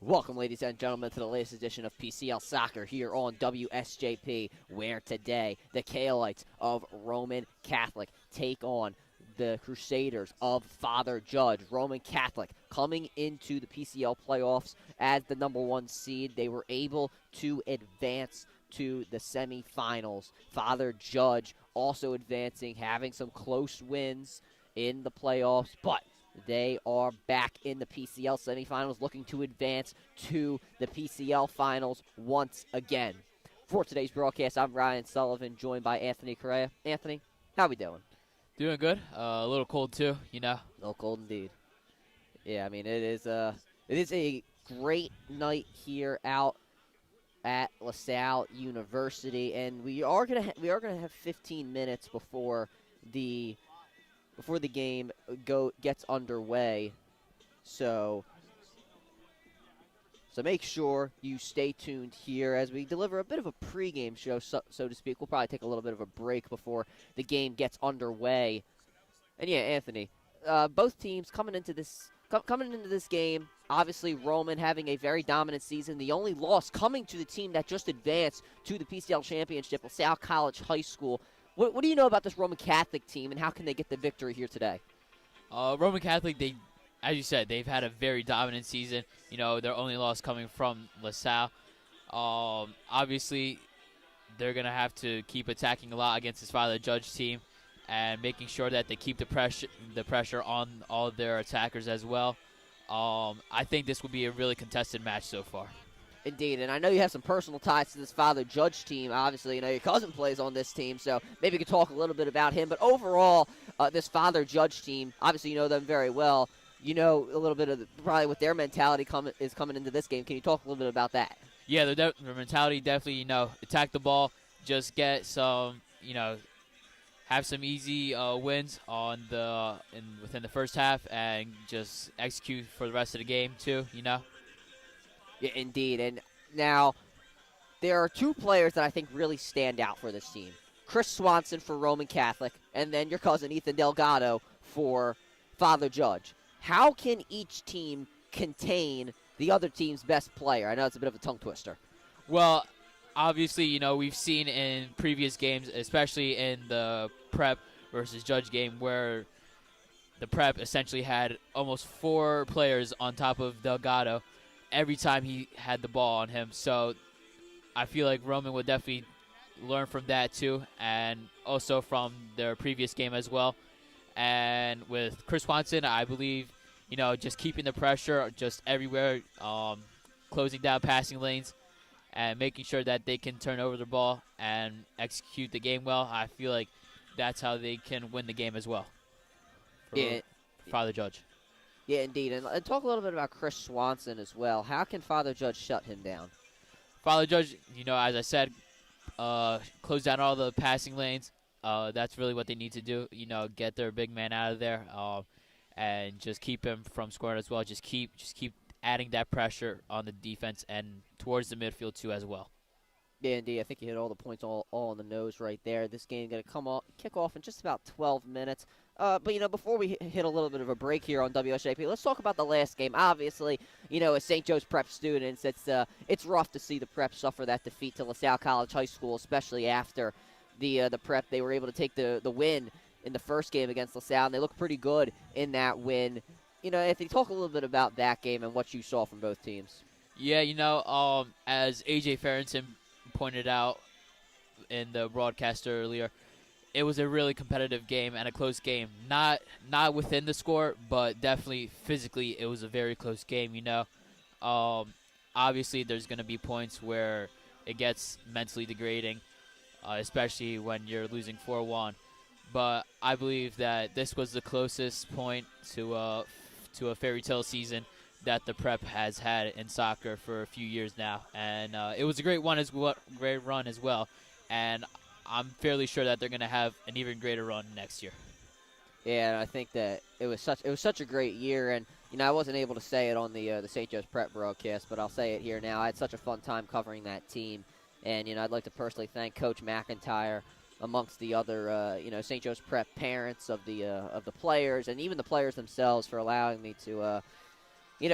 Welcome, ladies and gentlemen, to the latest edition of PCL Soccer here on WSJP, where today the Cahillites of Roman Catholic take on the Crusaders of Father Judge. Roman Catholic coming into the PCL playoffs as the #1 seed. They were able to advance to the semifinals. Father Judge also advancing, having some close wins in the playoffs, but they are back in the PCL semifinals, looking to advance to the PCL finals once again. For today's broadcast, I'm Ryan Sullivan, joined by Anthony Correa. Anthony, how we doing? Doing good. A little cold too, A little cold indeed. Yeah, I mean it is a great night here out at Salle University, and we are gonna have 15 minutes before the game gets underway. So make sure you stay tuned here as we deliver a bit of a pregame show, so to speak. We'll probably take a little bit of a break before the game gets underway. And yeah, Anthony, both teams coming into this game, obviously Roman having a very dominant season. The only loss coming to the team that just advanced to the PCL championship, LaSalle College High School. What do you know about this Roman Catholic team, and how can they get the victory here today? Roman Catholic, as you said, they've had a very dominant season. Their only loss coming from LaSalle. Obviously, they're going to have to keep attacking a lot against this Father Judge team and making sure that they keep the pressure on all of their attackers as well. I think this will be a really contested match so far. Indeed, and I know you have some personal ties to this Father Judge team. Obviously, your cousin plays on this team, so maybe you could talk a little bit about him. But overall, this Father Judge team, obviously you know them very well. You know a little bit of probably what their mentality is coming into this game. Can you talk a little bit about that? Yeah, their mentality definitely, attack the ball, just get some, have some easy wins within the first half, and just execute for the rest of the game too. Yeah, indeed. And now there are two players that I think really stand out for this team. Chris Swanson for Roman Catholic, and then your cousin Ethan Delgado for Father Judge. How can each team contain the other team's best player? I know it's a bit of a tongue twister. Well, obviously, we've seen in previous games, especially in the Prep versus Judge game, where the Prep essentially had almost 4 players on top of Delgado every time he had the ball on him. So I feel like Roman would definitely learn from that too, and also from their previous game as well. And with Chris Swanson, I believe, just keeping the pressure just everywhere, closing down passing lanes, and making sure that they can turn over the ball and execute the game well. I feel like that's how they can win the game as well. Yeah, Father Judge. Yeah, indeed. And talk a little bit about Chris Swanson as well. How can Father Judge shut him down? Father Judge, as I said, close down all the passing lanes. That's really what they need to do. Get their big man out of there, and just keep him from scoring as well. Just keep adding that pressure on the defense and towards the midfield too as well. Yeah, indeed. I think you hit all the points all on the nose right there. This game going to kick off in just about 12 minutes. But, before we hit a little bit of a break here on WSJP, let's talk about the last game. Obviously, as St. Joe's Prep students, it's rough to see the Prep suffer that defeat to LaSalle College High School, especially after the Prep. They were able to take the win in the first game against LaSalle, and they look pretty good in that win. If you talk a little bit about that game and what you saw from both teams. Yeah, as A.J. Farrington pointed out in the broadcast earlier, it was a really competitive game and a close game. Not within the score, but definitely physically it was a very close game, Obviously, there's going to be points where it gets mentally degrading, especially when you're losing 4-1. But I believe that this was the closest point to a fairy tale season that the Prep has had in soccer for a few years now, and it was a great run as well. And I'm fairly sure that they're going to have an even greater run next year. Yeah, and I think that it was such a great year, and I wasn't able to say it on the St. Joe's Prep broadcast, but I'll say it here now. I had such a fun time covering that team, and I'd like to personally thank Coach McIntyre, amongst the other St. Joe's Prep parents of the players, and even the players themselves, for allowing me to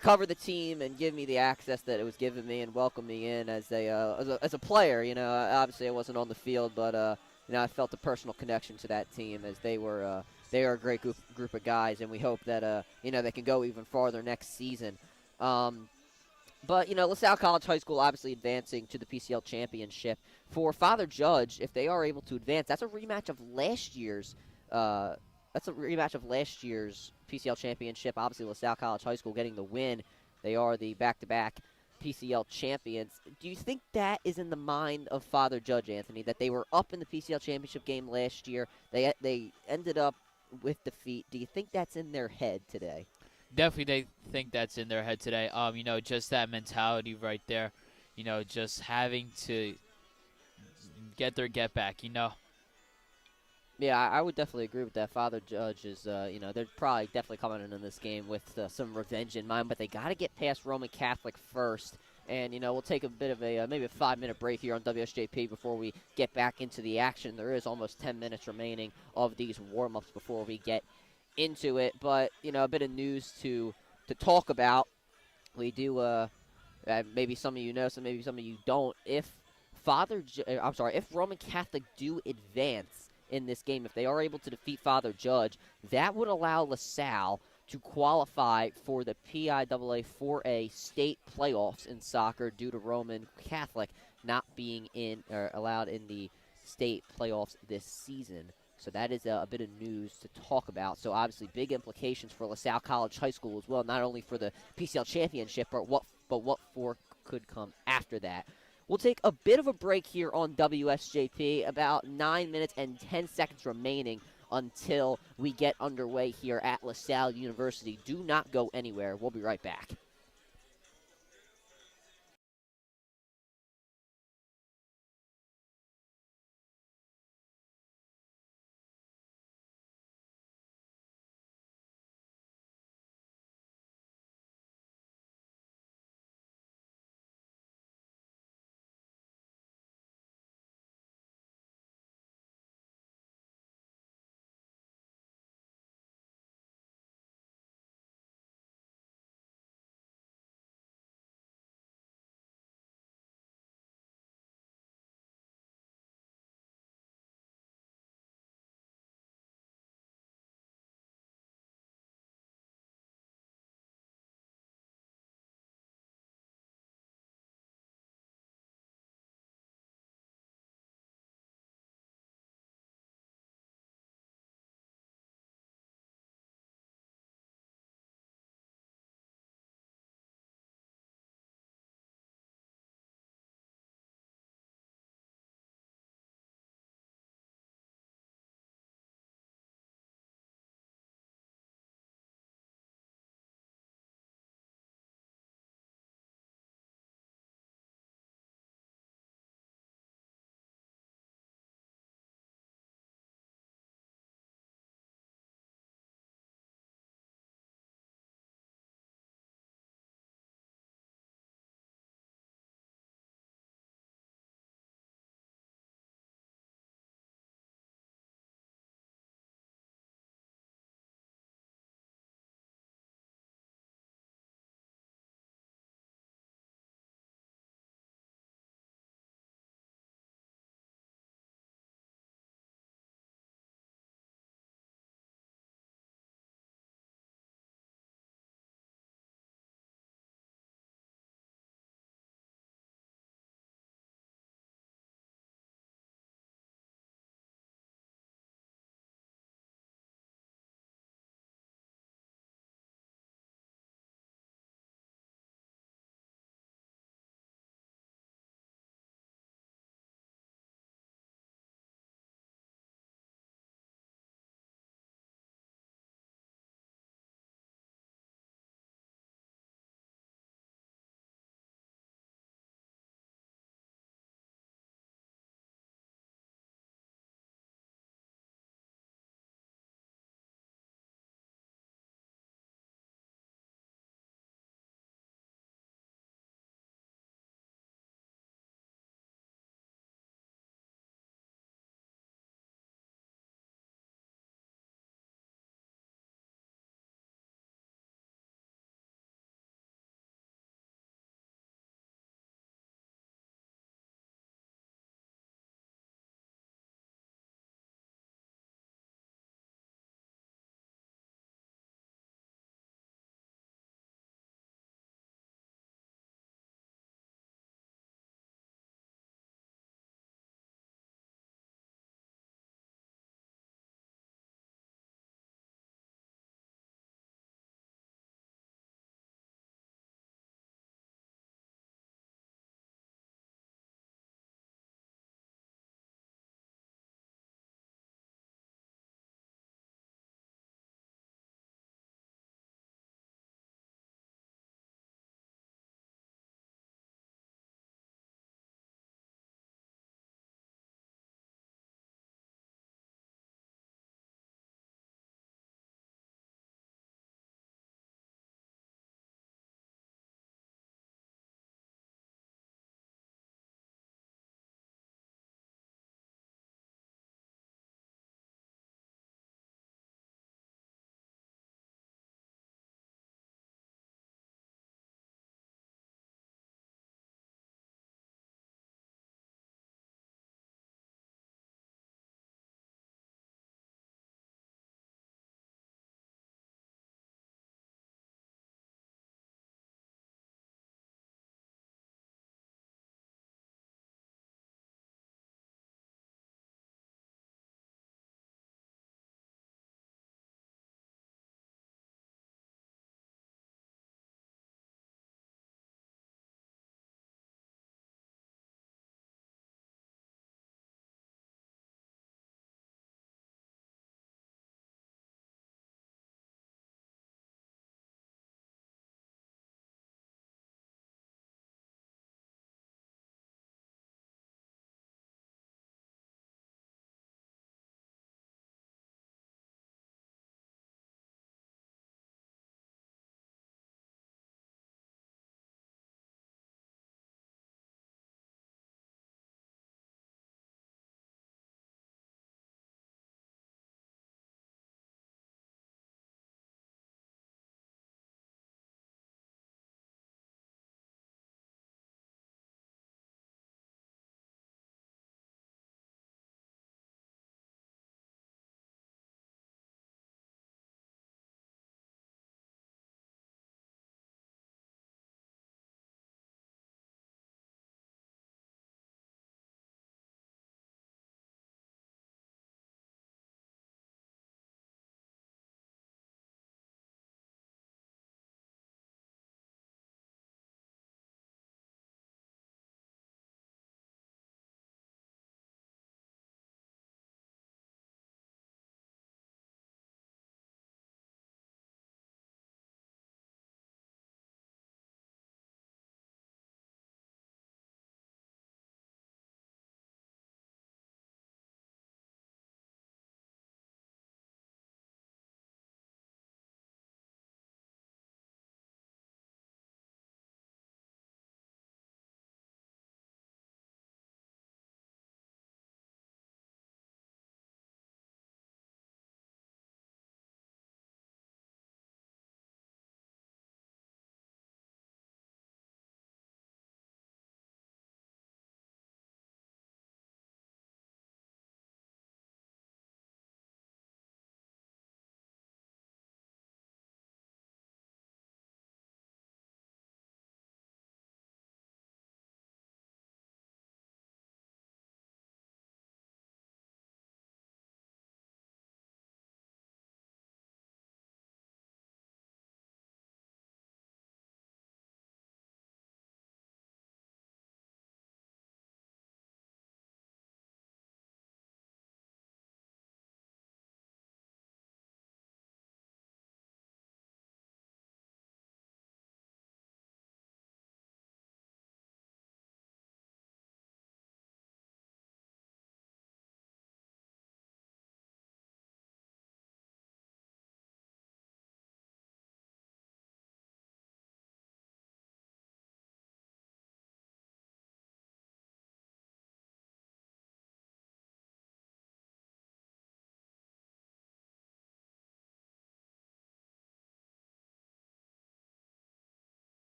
cover the team and give me the access that it was given me and welcome me in as a player. Obviously I wasn't on the field, but I felt a personal connection to that team as they are a great group of guys, and we hope that they can go even farther next season. But LaSalle College High School obviously advancing to the PCL championship. For Father Judge, if they are able to advance, that's a rematch of last year's. PCL championship. Obviously, LaSalle College High School getting the win. They are the back-to-back PCL champions. Do you think that is in the mind of Father Judge, Anthony, that they were up in the PCL championship game last year? They ended up with defeat. Do you think that's in their head today? Definitely, they think that's in their head today. Just that mentality right there. Just having to get their get back. Yeah, I would definitely agree with that. Father Judge is, they're probably definitely coming in this game with some revenge in mind, but they got to get past Roman Catholic first. And, we'll take a bit of maybe a 5-minute break here on WSJP before we get back into the action. There is almost 10 minutes remaining of these warm-ups before we get into it. But, a bit of news to talk about. We do, maybe some of you know, so maybe some of you don't. If Roman Catholic do advance in this game, if they are able to defeat Father Judge, that would allow LaSalle to qualify for the PIAA 4A state playoffs in soccer due to Roman Catholic not being allowed in the state playoffs this season. So that is a bit of news to talk about. So obviously big implications for LaSalle College High School as well, not only for the PCL championship, but what could come after that. We'll take a bit of a break here on WSJP, about 9 minutes and 10 seconds remaining until we get underway here at LaSalle University. Do not go anywhere. We'll be right back.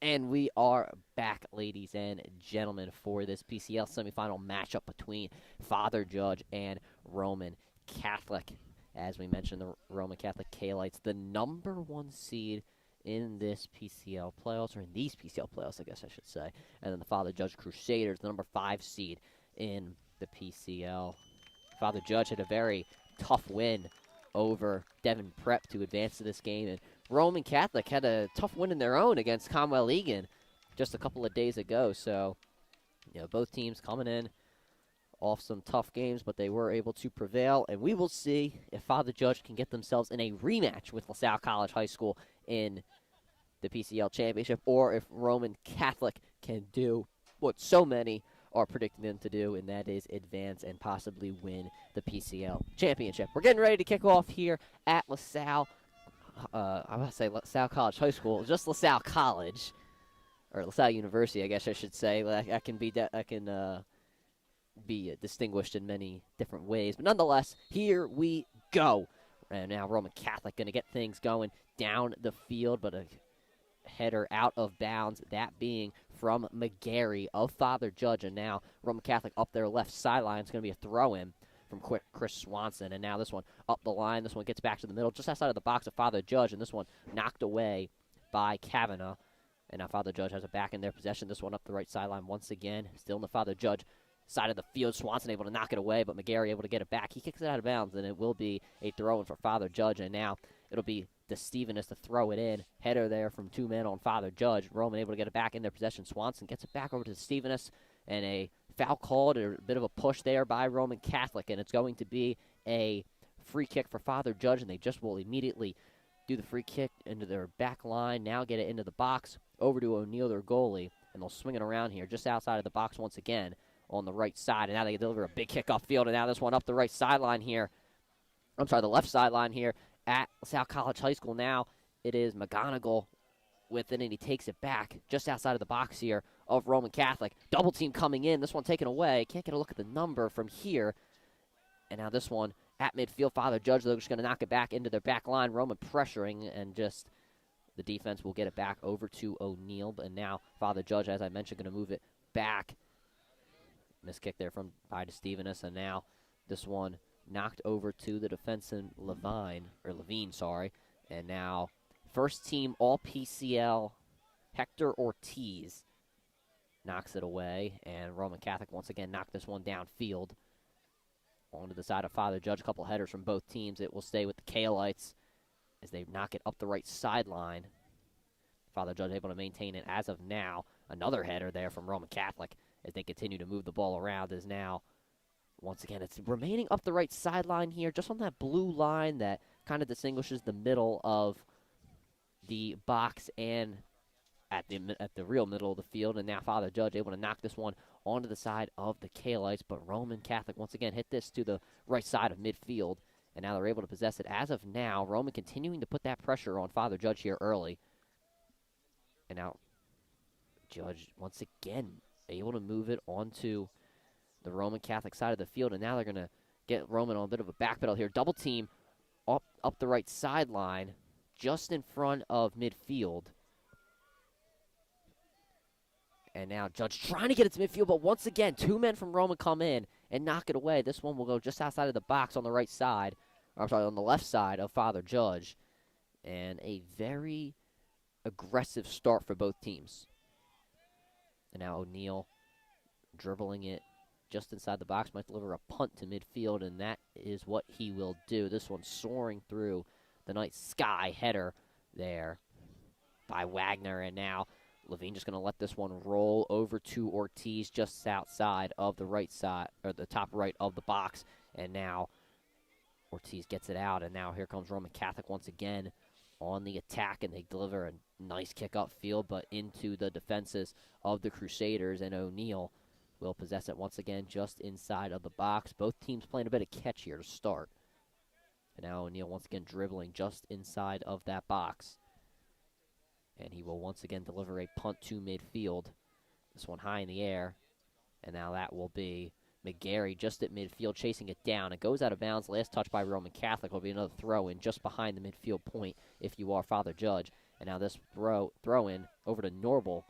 And we are back, ladies and gentlemen, for this PCL semifinal matchup between Father Judge and Roman Catholic. As we mentioned, the Roman Catholic Cahillites, the number 1 seed in this PCL playoffs, or in these PCL playoffs, I guess I should say. And then the Father Judge Crusaders, the number 5 seed in the PCL. Father Judge had a very tough win over Devon Prep to advance to this game, and Roman Catholic had a tough win in their own against Conwell Egan just a couple of days ago. So, both teams coming in off some tough games, but they were able to prevail. And we will see if Father Judge can get themselves in a rematch with LaSalle College High School in the PCL championship, or if Roman Catholic can do what so many are predicting them to do, and that is advance and possibly win the PCL championship. We're getting ready to kick off here at LaSalle. I'm going to say LaSalle College High School, just LaSalle College, or LaSalle University, I guess I should say. I can be distinguished in many different ways. But nonetheless, here we go. And now Roman Catholic going to get things going down the field, but a header out of bounds, that being from McGarry of Father Judge. And now Roman Catholic up their left sideline. It's going to be a throw-in from Chris Swanson. And now this one up the line. This one gets back to the middle, just outside of the box of Father Judge. And this one knocked away by Kavanaugh. And now Father Judge has it back in their possession. This one up the right sideline once again. Still in the Father Judge side of the field. Swanson able to knock it away, but McGarry able to get it back. He kicks it out of bounds, and it will be a throw-in for Father Judge. And now it'll be DeStevenus to throw it in. Header there from 2 men on Father Judge. Roman able to get it back in their possession. Swanson gets it back over to DeStevenus, and a foul called, or a bit of a push there by Roman Catholic, and it's going to be a free kick for Father Judge, and they just will immediately do the free kick into their back line. Now get it into the box, over to O'Neill, their goalie, and they'll swing it around here just outside of the box once again on the right side. And now they deliver a big kick off field, and now this one up the right sideline here. I'm sorry, the left sideline here at LaSalle College High School. Now it is McGonigal with it, and he takes it back just outside of the box here of Roman Catholic. Double team coming in. This one taken away. Can't get a look at the number from here. And now this one at midfield. Father Judge, they're just going to knock it back into their back line. Roman pressuring, and just the defense will get it back over to O'Neill. And now Father Judge, as I mentioned, going to move it back. Miss kick there from by DeStevenus, and now this one knocked over to the defenseman Levine, sorry. And now first team all PCL Hector Ortiz knocks it away, and Roman Catholic once again knocked this one downfield onto the side of Father Judge. A couple headers from both teams. It will stay with the Cahillites as they knock it up the right sideline. Father Judge able to maintain it as of now. Another header there from Roman Catholic as they continue to move the ball around. Is now, once again, it's remaining up the right sideline here, just on that blue line that kind of distinguishes the middle of the box and at the real middle of the field. And now Father Judge able to knock this one onto the side of the Cahillites, but Roman Catholic once again hit this to the right side of midfield, and now they're able to possess it as of now. Roman continuing to put that pressure on Father Judge here early. And now Judge once again able to move it onto the Roman Catholic side of the field, and now they're going to get Roman on a bit of a backpedal here. Double team up the right sideline, just in front of midfield. And now Judge trying to get it to midfield, but once again, 2 men from Roman come in and knock it away. This one will go just outside of the box on the right side, or I'm sorry, on the left side of Father Judge. And a very aggressive start for both teams. And now O'Neill dribbling it just inside the box, might deliver a punt to midfield, and that is what he will do. This one soaring through the night sky, header there by Wagner, and now Levine just going to let this one roll over to Ortiz just outside of the right side, or the top right of the box, and now Ortiz gets it out, and now here comes Roman Catholic once again on the attack, and they deliver a nice kick upfield, but into the defenses of the Crusaders, and O'Neill will possess it once again just inside of the box. Both teams playing a bit of catch here to start. And now O'Neill once again dribbling just inside of that box. And he will once again deliver a punt to midfield. This one high in the air. And now that will be McGarry just at midfield, chasing it down. It goes out of bounds. Last touch by Roman Catholic will be another throw-in just behind the midfield point if you are Father Judge. And now this throw-in over to Norble.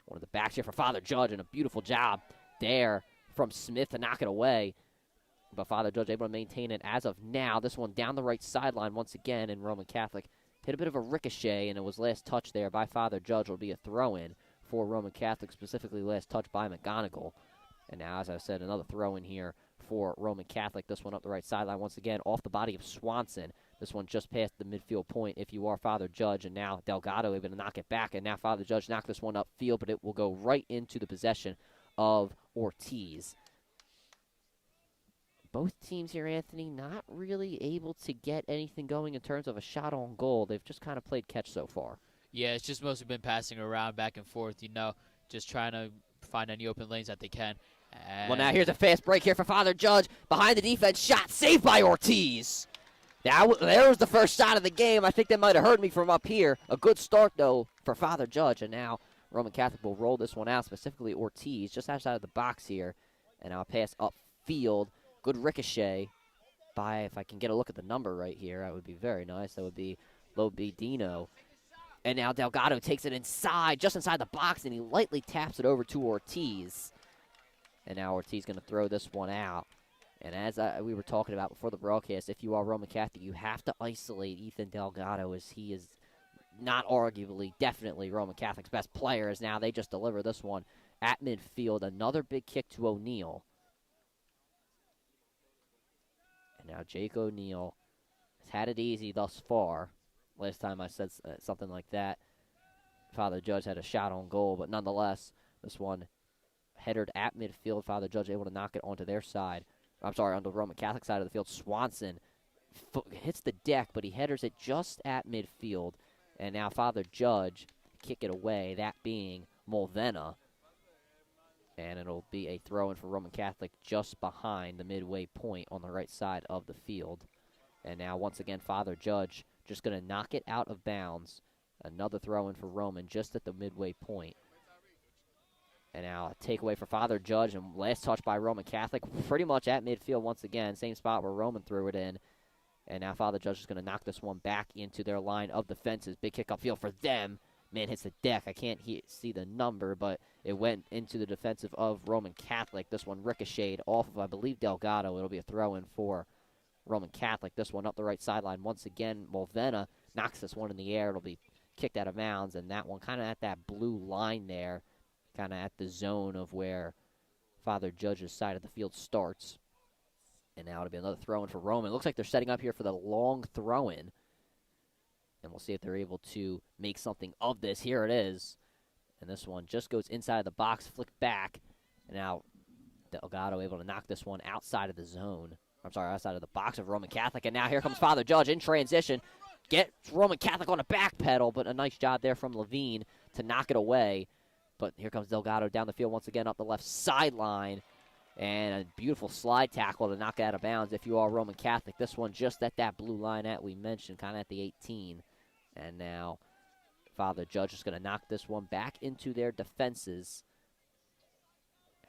One of the backs here for Father Judge, and a beautiful job there from Smith to knock it away. But Father Judge able to maintain it as of now. This one down the right sideline once again, and Roman Catholic hit a bit of a ricochet, and it was last touch there by Father Judge. Will be a throw-in for Roman Catholic, specifically last touch by McGonigal. And now, as I said, another throw-in here for Roman Catholic. This one up the right sideline once again, off the body of Swanson. This one just past the midfield point if you are Father Judge, and now Delgado able to knock it back, and now Father Judge knocked this one upfield, but it will go right into the possession of Ortiz. Both teams here, Anthony, not really able to get anything going in terms of a shot on goal. They've just kind of played catch so far. Yeah, it's just mostly been passing around back and forth, just trying to find any open lanes that they can. Well, now here's a fast break here for Father Judge. Behind the defense, shot saved by Ortiz. There was the first shot of the game. I think they might have heard me from up here. A good start, though, for Father Judge. And now Roman Catholic will roll this one out, specifically Ortiz, just outside of the box here. And now a pass upfield. Good ricochet by, if I can get a look at the number right here, that would be very nice. That would be Lobedino. And now Delgado takes it inside, just inside the box, and he lightly taps it over to Ortiz. And now Ortiz going to throw this one out. And as we were talking about before the broadcast, if you are Roman Catholic, you have to isolate Ethan Delgado, as he is not arguably, definitely Roman Catholic's best player, as now they just deliver this one at midfield. Another big kick to O'Neal. And now Jake O'Neal has had it easy thus far. Last time I said something like that, Father Judge had a shot on goal, but nonetheless, this one headed at midfield. Father Judge able to knock it onto their side. I'm sorry, on the Roman Catholic side of the field. Swanson hits the deck, but he headers it just at midfield. And now Father Judge kick it away, that being Mulvena. And it'll be a throw-in for Roman Catholic just behind the midway point on the right side of the field. And now, once again, Father Judge just going to knock it out of bounds. Another throw-in for Roman just at the midway point. And now a takeaway for Father Judge, and last touch by Roman Catholic, pretty much at midfield once again, same spot where Roman threw it in. And now Father Judge is going to knock this one back into their line of defenses. Big kick upfield for them. Man hits the deck. I can't see the number, but it went into the defensive of Roman Catholic. This one ricocheted off of, I believe, Delgado. It'll be a throw-in for Roman Catholic. This one up the right sideline. Once again, Mulvena knocks this one in the air. It'll be kicked out of bounds, and that one kind of at that blue line there, kind of at the zone of where Father Judge's side of the field starts. And now it'll be another throw-in for Roman. It looks like they're setting up here for the long throw-in. And we'll see if they're able to make something of this. Here it is. And this one just goes inside the box, flicked back. And now Delgado able to knock this one outside of the zone. I'm sorry, outside of the box of Roman Catholic. And now here comes Father Judge in transition. Gets Roman Catholic on a back pedal, but a nice job there from Levine to knock it away. But here comes Delgado down the field once again up the left sideline. And a beautiful slide tackle to knock it out of bounds if you are Roman Catholic. This one just at that blue line that we mentioned, kind of at the 18. And now Father Judge is going to knock this one back into their defenses.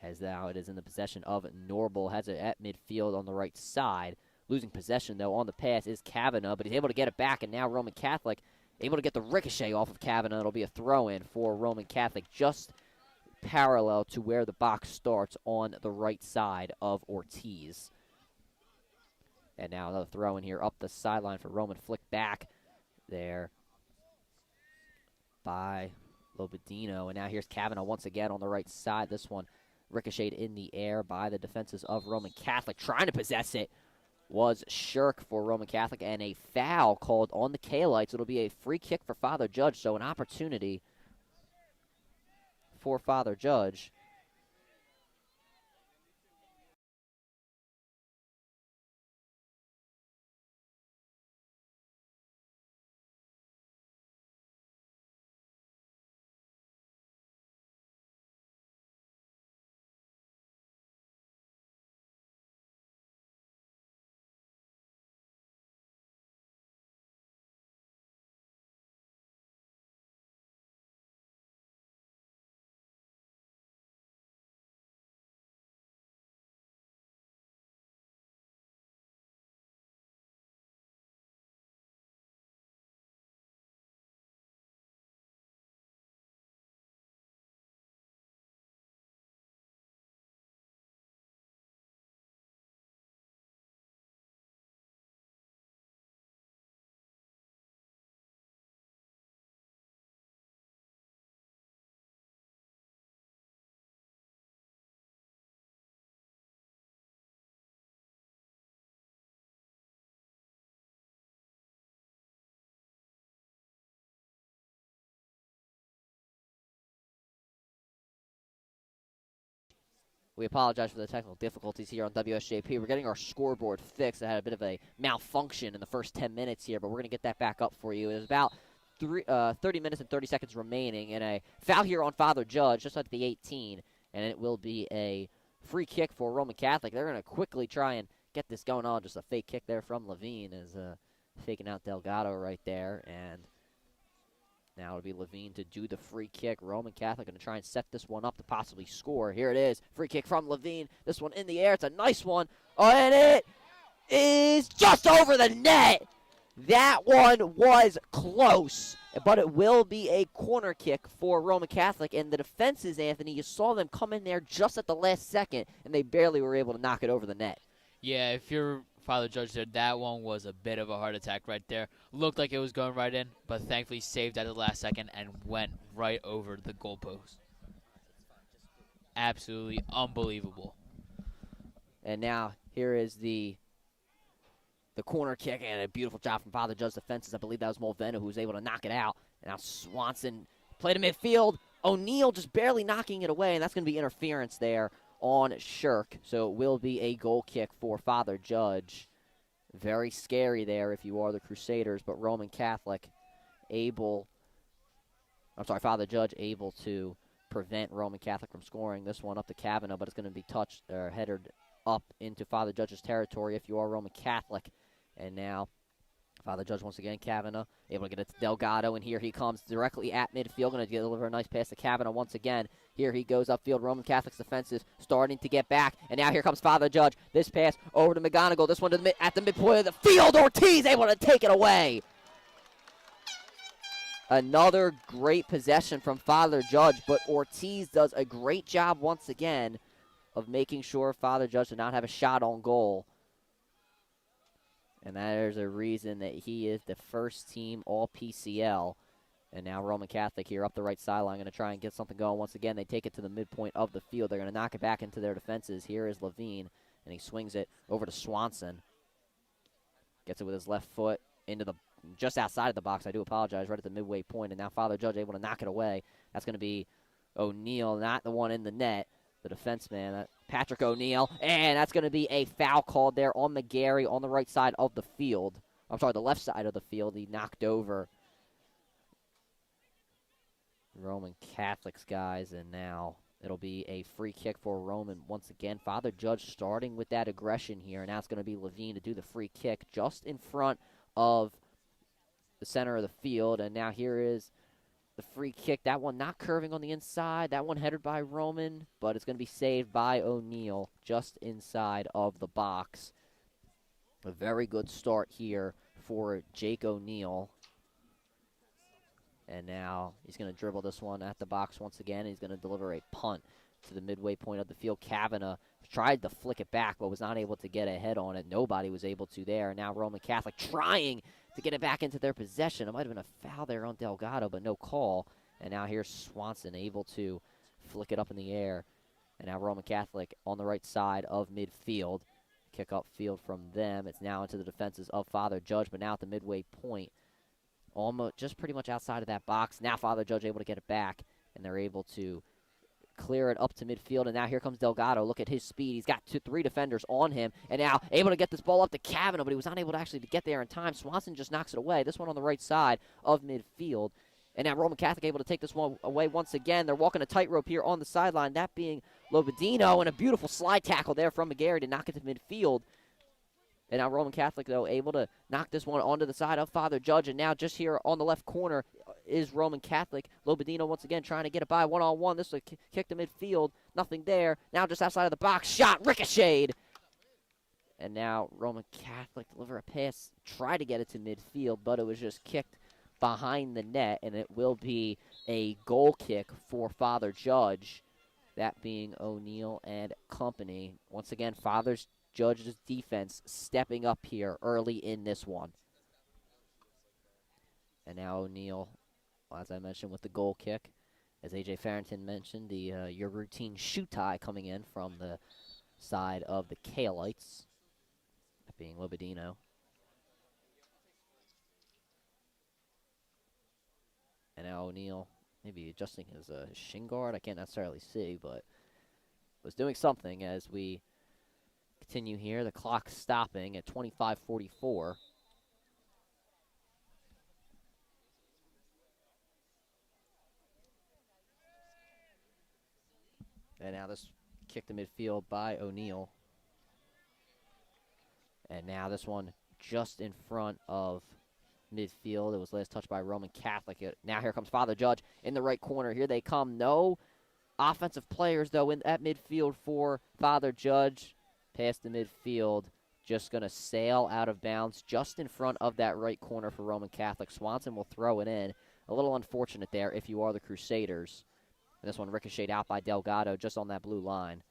As now it is in the possession of Norble. Has it at midfield on the right side. Losing possession, though, on the pass is Kavanaugh, but he's able to get it back. And now Roman Catholic able to get the ricochet off of Kavanaugh. It'll be a throw-in for Roman Catholic, just parallel to where the box starts on the right side of Ortiz. And now another throw in here up the sideline for Roman, flick back there by Lobedino. And now here's Kavanaugh once again on the right side. This one ricocheted in the air by the defenses of Roman Catholic. Trying to possess it was Shirk for Roman Catholic, and a foul called on the Cahillites. It'll be a free kick for Father Judge, so an opportunity for Father Judge. We apologize for the technical difficulties here on WSJP. We're getting our scoreboard fixed. I had a bit of a malfunction in the first 10 minutes here, but we're going to get that back up for you. It was about 30 minutes and 30 seconds remaining, and a foul here on Father Judge just at the 18, and it will be a free kick for Roman Catholic. They're going to quickly try and get this going on. Just a fake kick there from Levine is faking out Delgado right there, and now it'll be Levine to do the free kick. Roman Catholic going to try and set this one up to possibly score. Here it is. Free kick from Levine. This one in the air. It's a nice one. Oh, and it is just over the net. That one was close, but it will be a corner kick for Roman Catholic. And the defenses, Anthony, you saw them come in there just at the last second, and they barely were able to knock it over the net. Yeah, if you're Father Judge there, that one was a bit of a heart attack right there. Looked like it was going right in, but thankfully saved at the last second and went right over the goalpost. Absolutely unbelievable. And now here is the corner kick, and a beautiful job from Father Judge's defenses. I believe that was Mulvena who was able to knock it out. And now Swanson played to midfield. O'Neal just barely knocking it away, and that's going to be interference there on Shirk. So it will be a goal kick for Father Judge. Very scary there if you are the Crusaders, but Roman Catholic Father Judge able to prevent Roman Catholic from scoring. This one up to Kavanaugh, but it's going to be touched or headed up into Father Judge's territory if you are Roman Catholic. And now Father Judge once again, Kavanaugh able to get it to Delgado, and here he comes directly at midfield. Going to deliver a nice pass to Kavanaugh once again. Here he goes upfield. Roman Catholic's defenses starting to get back, and now here comes Father Judge. This pass over to McGonigal. This one to at the midpoint of the field. Ortiz able to take it away. Another great possession from Father Judge, but Ortiz does a great job once again of making sure Father Judge did not have a shot on goal. And there's a reason that he is the first team all PCL. And now Roman Catholic here up the right sideline going to try and get something going. Once again, they take it to the midpoint of the field. They're going to knock it back into their defenses. Here is Levine, and he swings it over to Swanson. Gets it with his left foot into the just outside of the box. I do apologize, right at the midway point. And now Father Judge able to knock it away. That's going to be O'Neal, not the one in the net. The defenseman, Patrick O'Neal, and that's going to be a foul called there on McGarry on the right side of the field. I'm sorry, the left side of the field. He knocked over Roman Catholic's guys, and now it'll be a free kick for Roman once again. Father Judge starting with that aggression here, and now it's going to be Levine to do the free kick just in front of the center of the field, and now here is the free kick. That one not curving on the inside. That one headed by Roman, but it's going to be saved by O'Neal just inside of the box. A very good start here for Jake O'Neal. And now he's going to dribble this one at the box once again. He's going to deliver a punt to the midway point of the field. Kavanaugh tried to flick it back, but was not able to get a head on it. Nobody was able to there. Now Roman Catholic trying to get it back into their possession. It might have been a foul there on Delgado, but no call. And now here's Swanson able to flick it up in the air. And now Roman Catholic on the right side of midfield. Kick up field from them. It's now into the defenses of Father Judge, but now at the midway point, almost just pretty much outside of that box. Now Father Judge able to get it back, and they're able to clear it up to midfield. And now here comes Delgado. Look at his speed. He's got 3 defenders on him, and now able to get this ball up to Kavanaugh, but he was not able to actually get there in time. Swanson just knocks it away. This one on the right side of midfield. And now Roman Catholic able to take this one away once again. They're walking a tightrope here on the sideline, that being Lobadino, and a beautiful slide tackle there from McGarry to knock it to midfield. And now Roman Catholic, though, able to knock this one onto the side of Father Judge. And now just here on the left corner is Roman Catholic. Lobadino once again trying to get it by one-on-one. This is a kick to midfield. Nothing there. Now just outside of the box. Shot ricocheted. And now Roman Catholic deliver a pass. Try to get it to midfield, but it was just kicked behind the net. And it will be a goal kick for Father Judge. That being O'Neal and company. Once again, Father Judge's defense stepping up here early in this one. And now O'Neal, as I mentioned, with the goal kick. As A.J. Farrington mentioned, your routine shoe tie coming in from the side of the Cahillites. That being Lobadino. And now O'Neal maybe adjusting his shin guard. I can't necessarily see, but was doing something as we continue here. The clock stopping at 25:44. And now this kick to midfield by O'Neal. And now this one just in front of midfield. It was last touched by Roman Catholic. Now here comes Father Judge in the right corner. Here they come. No offensive players, though, at midfield for Father Judge. Past the midfield. Just going to sail out of bounds just in front of that right corner for Roman Catholic. Swanson will throw it in. A little unfortunate there if you are the Crusaders. And this one ricocheted out by Delgado just on that blue line.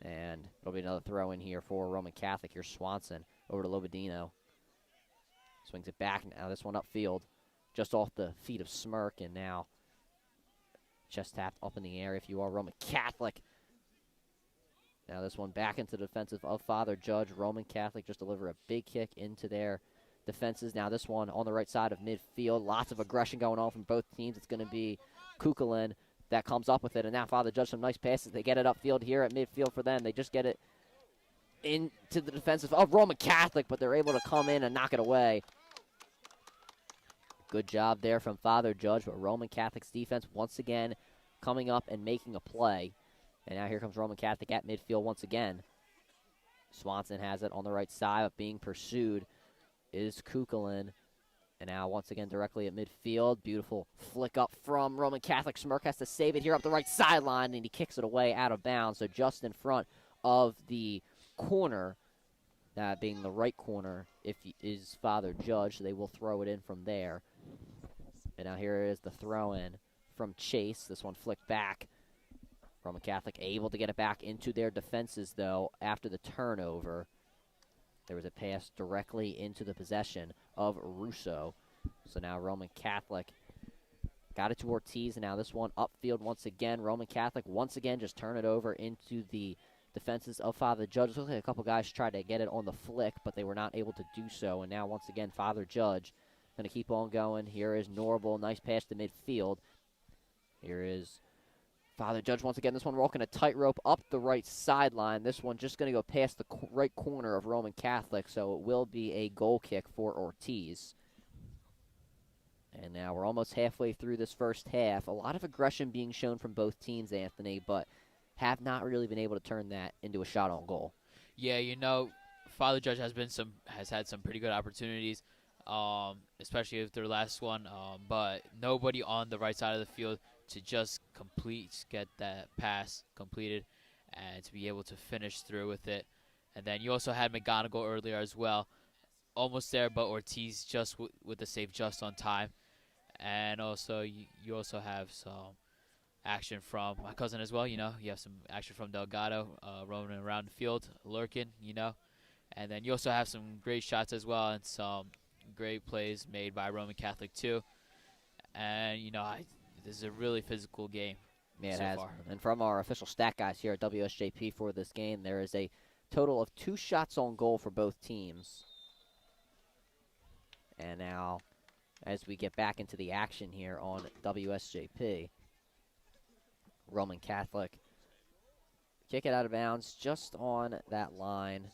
And it'll be another throw in here for Roman Catholic. Here's Swanson over to Lobadino. Swings it back. Now this one upfield. Just off the feet of Smirk. And now chest tap up in the air if you are Roman Catholic. Now this one back into the defensive of Father Judge. Roman Catholic just deliver a big kick into their defenses. Now this one on the right side of midfield. Lots of aggression going on from both teams. It's going to be Kukulin that comes up with it. And now Father Judge, some nice passes. They get it upfield here at midfield for them. They just get it into the defensive of Roman Catholic, but they're able to come in and knock it away. Good job there from Father Judge, but Roman Catholic's defense once again coming up and making a play. And now here comes Roman Catholic at midfield once again. Swanson has it on the right side, but being pursued is Kukulin. And now once again directly at midfield. Beautiful flick up from Roman Catholic. Smirk has to save it here up the right sideline, and he kicks it away out of bounds. So just in front of the corner, that being the right corner, if he is Father Judge, they will throw it in from there. And now here is the throw-in from Chase. This one flicked back. Roman Catholic able to get it back into their defenses, though, after the turnover. There was a pass directly into the possession of Russo. So now Roman Catholic got it to Ortiz, and now this one upfield once again. Roman Catholic once again just turn it over into the defenses of Father Judge. Looks like a couple guys tried to get it on the flick, but they were not able to do so. And now once again, Father Judge going to keep on going. Here is Norval. Nice pass to midfield. Here is Father Judge once again. This one walking a tightrope up the right sideline. This one just going to go past the right corner of Roman Catholic, so it will be a goal kick for Ortiz. And now we're almost halfway through this first half. A lot of aggression being shown from both teams, Anthony, but have not really been able to turn that into a shot on goal. Yeah, you know, Father Judge has had some pretty good opportunities, especially with their last one, but nobody on the right side of the field to just get that pass completed and to be able to finish through with it. And then you also had McGonigal earlier as well. Almost there, but Ortiz just with the save just on time. And also, you also have some action from my cousin as well, you know. You have some action from Delgado roaming around the field, lurking, you know. And then you also have some great shots as well and some great plays made by Roman Catholic too. And, you know, this is a really physical game. Yeah, it so has. far. And from our official stat guys here at WSJP for this game, there is a total of 2 shots on goal for both teams. And now, as we get back into the action here on WSJP, Roman Catholic kick it out of bounds just on that line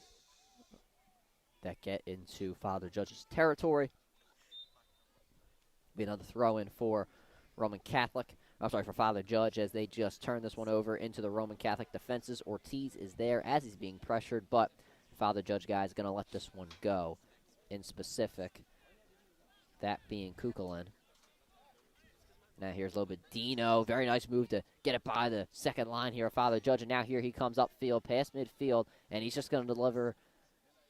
that get into Father Judge's territory. Be another throw-in for Roman Catholic. I'm sorry, for Father Judge, as they just turn this one over into the Roman Catholic defenses. Ortiz is there as he's being pressured, but Father Judge guy is going to let this one go. In specific, that being Kukulin. Now here's Lobadino. Very nice move to get it by the second line here of Father Judge. And now here he comes upfield, past midfield, and he's just going to deliver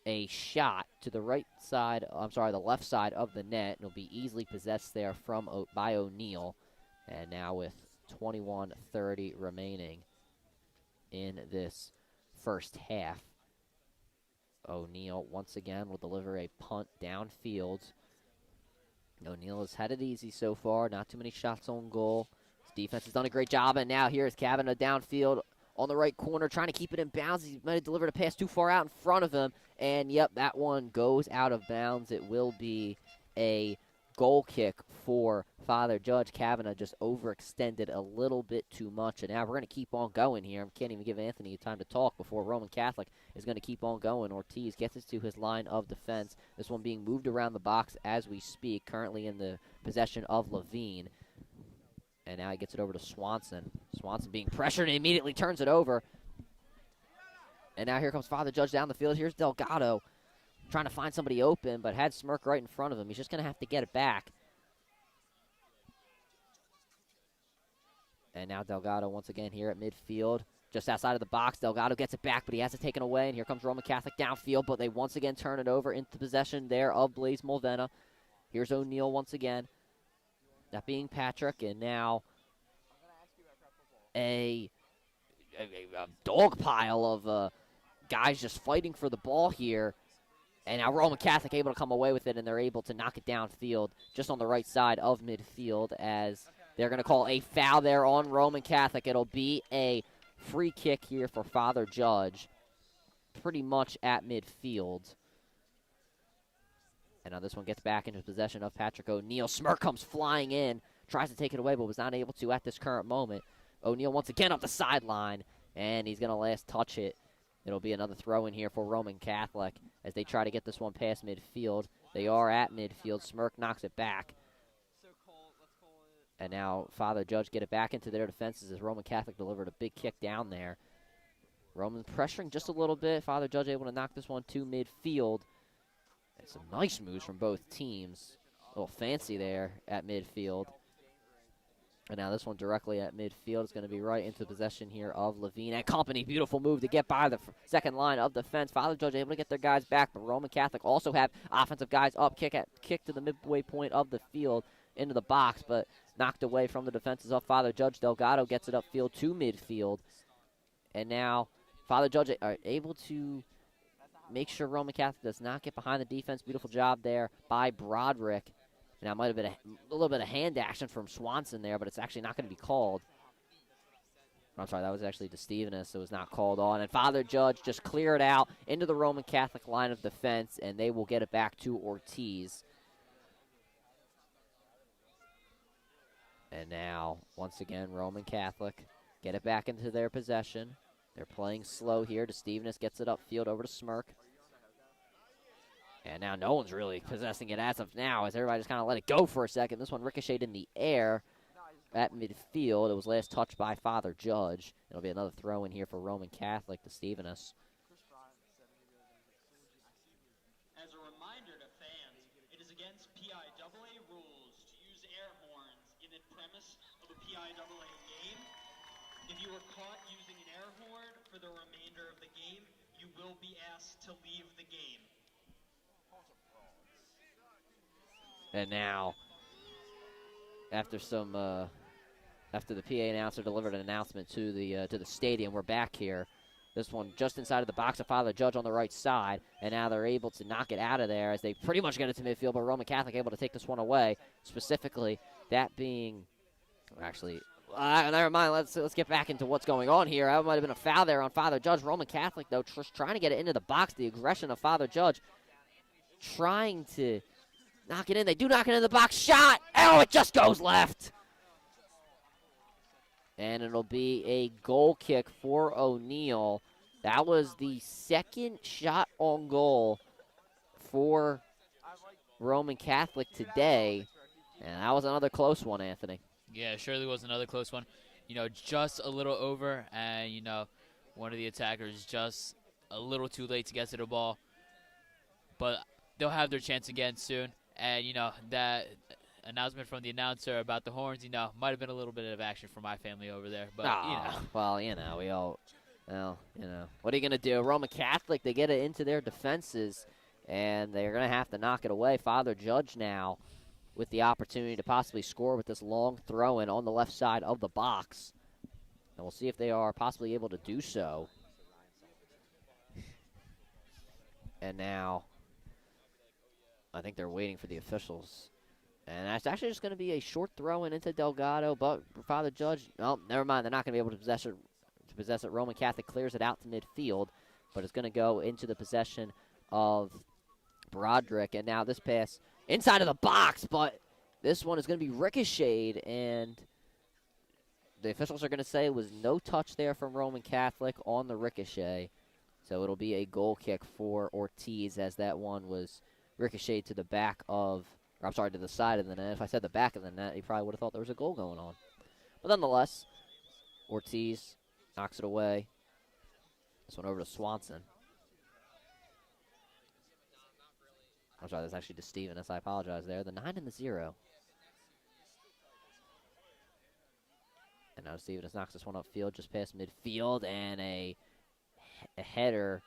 a shot to the right side, the left side of the net. It'll be easily possessed there by O'Neal. And now with 21:30 remaining in this first half, O'Neal once again will deliver a punt downfield. O'Neal has had it easy so far. Not too many shots on goal. His defense has done a great job. And now here's Kavanaugh downfield on the right corner, trying to keep it in bounds. He might have delivered a pass too far out in front of him. And, yep, that one goes out of bounds. It will be a goal kick for Father Judge. Kavanaugh just overextended a little bit too much, and now we're going to keep on going here. I can't even give Anthony time to talk before Roman Catholic is going to keep on going. Ortiz gets us to his line of defense. This one being moved around the box as we speak, currently in the possession of Levine. And now he gets it over to Swanson. Swanson being pressured and immediately turns it over. And now here comes Father Judge down the field. Here's Delgado trying to find somebody open, but had Smirk right in front of him. He's just going to have to get it back. And now Delgado once again here at midfield. Just outside of the box, Delgado gets it back, but he has it taken away. And here comes Roman Catholic downfield, but they once again turn it over into possession there of Blaze Mulvena. Here's O'Neal once again. That being Patrick, and now a dog pile of guys just fighting for the ball here. And now Roman Catholic able to come away with it, and they're able to knock it downfield just on the right side of midfield as they're going to call a foul there on Roman Catholic. It'll be a free kick here for Father Judge, pretty much at midfield. And now this one gets back into possession of Patrick O'Neal. Smirk comes flying in, tries to take it away, but was not able to at this current moment. O'Neal once again up the sideline, and he's going to last touch it. It'll be another throw in here for Roman Catholic as they try to get this one past midfield. They are at midfield. Smirk knocks it back. And now Father Judge get it back into their defenses as Roman Catholic delivered a big kick down there. Roman pressuring just a little bit. Father Judge able to knock this one to midfield. And some nice moves from both teams. A little fancy there at midfield. And now this one directly at midfield is going to be right into possession here of Levine and company. Beautiful move to get by the second line of defense. Father Judge able to get their guys back, but Roman Catholic also have offensive guys up, kick to the midway point of the field into the box, but knocked away from the defenses of Father Judge. Delgado gets it upfield to midfield. And now Father Judge are able to make sure Roman Catholic does not get behind the defense. Beautiful job there by Broderick. Now, it might have been a little bit of hand action from Swanson there, but it's actually not going to be called. I'm sorry, that was actually to Stevenus, so it was not called on. And Father Judge just clear it out into the Roman Catholic line of defense, and they will get it back to Ortiz. And now, once again, Roman Catholic get it back into their possession. They're playing slow here. To Stevenus gets it upfield over to Smirk. And now no one's really possessing it as of now, as everybody just kind of let it go for a second. This one ricocheted in the air at midfield. It was last touched by Father Judge. It'll be another throw in here for Roman Catholic to Stevenus. As a reminder to fans, it is against PIAA rules to use air horns in the premise of a PIAA game. If you are caught using an air horn for the remainder of the game, you will be asked to leave the game. And now, after the PA announcer delivered an announcement to the stadium, we're back here. This one just inside of the box of Father Judge on the right side, and now they're able to knock it out of there as they pretty much get it to midfield, but Roman Catholic able to take this one away. Specifically, that being, actually, never mind. Let's get back into what's going on here. That might have been a foul there on Father Judge. Roman Catholic though, just trying to get it into the box. The aggression of Father Judge, trying to knock it in. They do knock it in the box. Shot! Oh, it just goes left. And it'll be a goal kick for O'Neal. That was the second shot on goal for Roman Catholic today. And that was another close one, Anthony. Yeah, it surely was another close one. You know, just a little over, and, you know, one of the attackers just a little too late to get to the ball. But they'll have their chance again soon. And, you know, that announcement from the announcer about the horns, you know, might have been a little bit of action for my family over there. But, you know. Well, you know, you know. What are you going to do? Roman Catholic, they get it into their defenses, and they're going to have to knock it away. Father Judge now with the opportunity to possibly score with this long throw-in on the left side of the box. And we'll see if they are possibly able to do so. And now I think they're waiting for the officials. And that's actually just going to be a short throw-in into Delgado, but Father Judge, oh, never mind. They're not going to be able to possess it. Roman Catholic clears it out to midfield, but it's going to go into the possession of Broderick, and now this pass inside of the box, but this one is going to be ricocheted, and the officials are going to say it was no touch there from Roman Catholic on the ricochet. So it'll be a goal kick for Ortiz, as that one was ricocheted to the back of, or I'm sorry, to the side of the net. If I said the back of the net, you probably would have thought there was a goal going on. But nonetheless, Ortiz knocks it away. This one over to Swanson. I'm sorry, that's actually to Stephenus. I apologize there. The 9 and the 0. And now Stephenus knocks this one upfield, just past midfield, and a header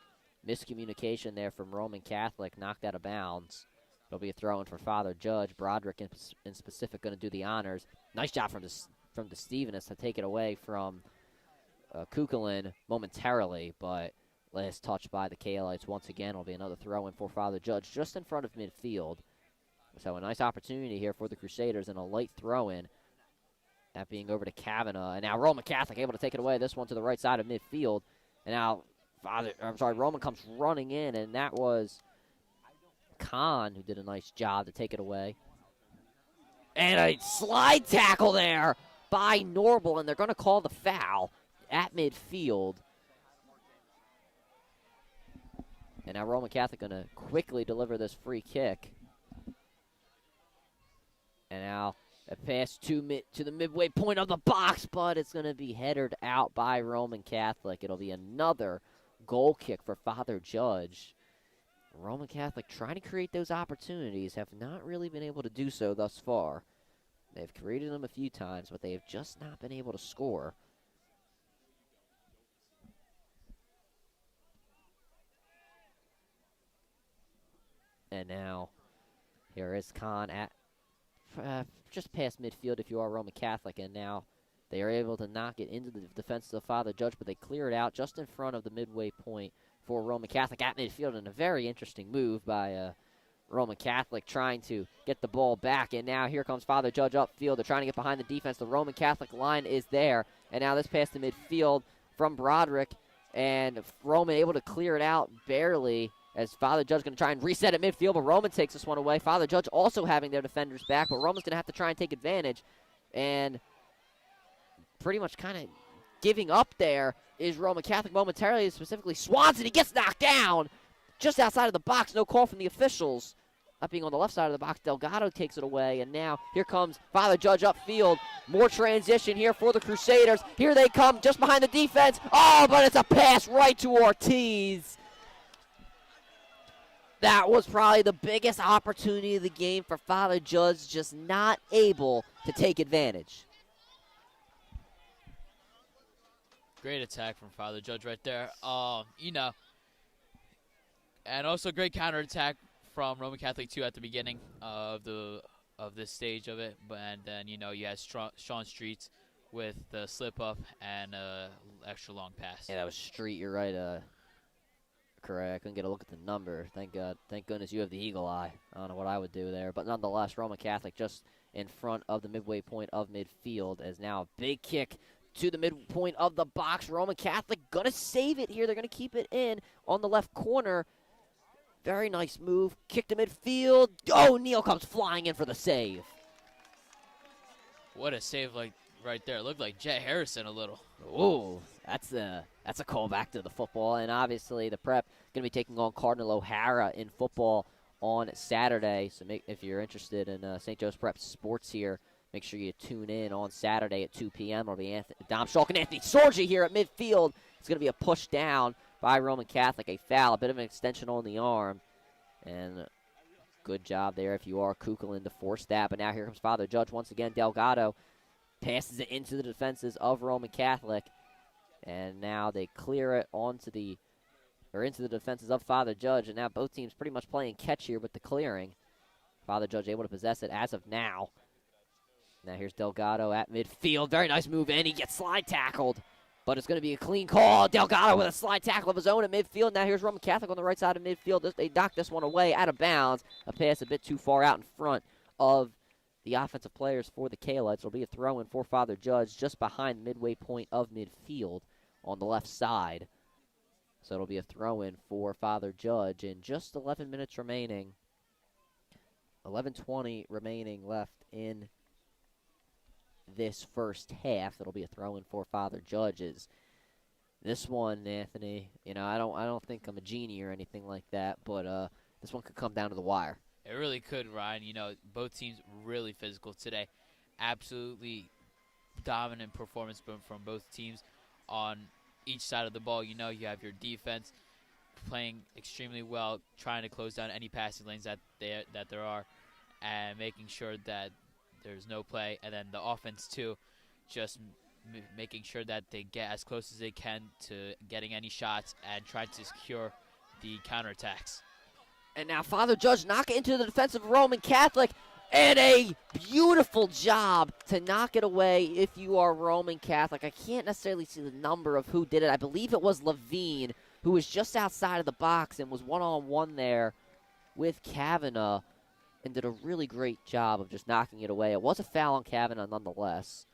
miscommunication there from Roman Catholic, knocked out of bounds. It'll be a throw-in for Father Judge. Broderick in specific going to do the honors. Nice job from the Stephenus to take it away from Kukulin momentarily, but last touch by the Cahillites once again will be another throw-in for Father Judge just in front of midfield. So a nice opportunity here for the Crusaders and a light throw-in. That being over to Kavanaugh. And now Roman Catholic able to take it away. This one to the right side of midfield. And now Roman comes running in, and that was Khan who did a nice job to take it away. And a slide tackle there by Norble, and they're going to call the foul at midfield. And now Roman Catholic going to quickly deliver this free kick. And now a pass to the midway point of the box, but it's going to be headed out by Roman Catholic. It'll be another goal kick for Father Judge. Roman Catholic trying to create those opportunities, have not really been able to do so thus far. They've created them a few times, but they have just not been able to score. And now here is Khan at just past midfield if you are Roman Catholic, and now they are able to knock it into the defense of Father Judge, but they clear it out just in front of the midway point for Roman Catholic at midfield, and a very interesting move by Roman Catholic trying to get the ball back. And now here comes Father Judge upfield. They're trying to get behind the defense. The Roman Catholic line is there, and now this pass to midfield from Broderick, and Roman able to clear it out barely, as Father Judge going to try and reset at midfield, but Roman takes this one away. Father Judge also having their defenders back, but Roman's going to have to try and take advantage. And pretty much kind of giving up there is Roman Catholic momentarily, specifically Swanson. He gets knocked down just outside of the box. No call from the officials. That being on the left side of the box, Delgado takes it away. And now here comes Father Judge upfield. More transition here for the Crusaders. Here they come just behind the defense. Oh, but it's a pass right to Ortiz. That was probably the biggest opportunity of the game for Father Judge, just not able to take advantage. Great attack from Father Judge right there. And also great counterattack from Roman Catholic too at the beginning of this stage of it. And then you had Sean Streets with the slip up and extra long pass. Yeah, that was Street. You're right. Correct. I couldn't get a look at the number. Thank goodness you have the eagle eye. I don't know what I would do there, but nonetheless, Roman Catholic just in front of the midway point of midfield, as now a big kick to the midpoint of the box. Roman Catholic gonna save it here. They're gonna keep it in on the left corner. Very nice move. Kick to midfield. Oh, Neal comes flying in for the save. What a save right there. It looked like Jet Harrison a little. Ooh, that's a callback to the football, and obviously the Prep going to be taking on Cardinal O'Hara in football on Saturday. So if you're interested in St. Joe's Prep sports here, make sure you tune in on Saturday at 2 p.m. It'll be Dom Schalk and Anthony Sorgi here at midfield. It's going to be a push down by Roman Catholic, a foul, a bit of an extension on the arm, and good job there if you are Kukulin to force that. But now here comes Father Judge once again. Delgado passes it into the defenses of Roman Catholic, and now they clear it into the defenses of Father Judge, and now both teams pretty much playing catch here with the clearing. Father Judge able to possess it as of now. Now here's Delgado at midfield. Very nice move in. He gets slide tackled, but it's going to be a clean call. Delgado with a slide tackle of his own at midfield. Now here's Roman Catholic on the right side of midfield. They knock this one away out of bounds. A pass a bit too far out in front of the offensive players for the Cahillites. It'll be a throw-in for Father Judge just behind the midway point of midfield on the left side. So it'll be a throw-in for Father Judge in just 11 minutes remaining. 11:20 remaining left in this first half. It'll be a throw-in for Father Judges. This one, Anthony, I don't think I'm a genie or anything like that, but this one could come down to the wire. It really could, Ryan. Both teams really physical today. Absolutely dominant performance from both teams on each side of the ball. You have your defense playing extremely well, trying to close down any passing lanes that there are, and making sure that there's no play. And then the offense too, just making sure that they get as close as they can to getting any shots and trying to secure the counterattacks. And now Father Judge knock it into the defense of Roman Catholic, and a beautiful job to knock it away if you are Roman Catholic. I can't necessarily see the number of who did it. I believe it was Levine, who was just outside of the box and was one-on-one there with Kavanaugh and did a really great job of just knocking it away. It was a foul on Kavanaugh nonetheless.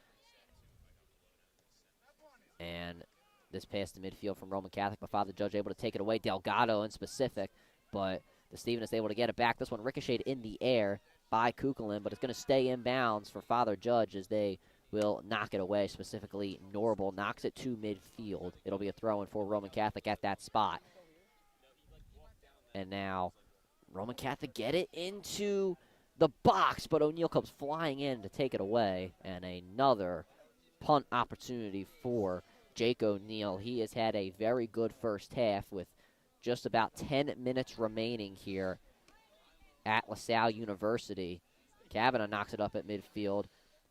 And this pass to midfield from Roman Catholic, but Father Judge able to take it away. Delgado in specific, but the Stephen is able to get it back. This one ricocheted in the air by Kukulin, but it's going to stay in bounds for Father Judge as they will knock it away. Specifically, Norble knocks it to midfield. It'll be a throw-in for Roman Catholic at that spot. And now Roman Catholic get it into the box, but O'Neal comes flying in to take it away. And another punt opportunity for Jake O'Neal. He has had a very good first half with just about 10 minutes remaining here at LaSalle University. Kavanaugh knocks it up at midfield.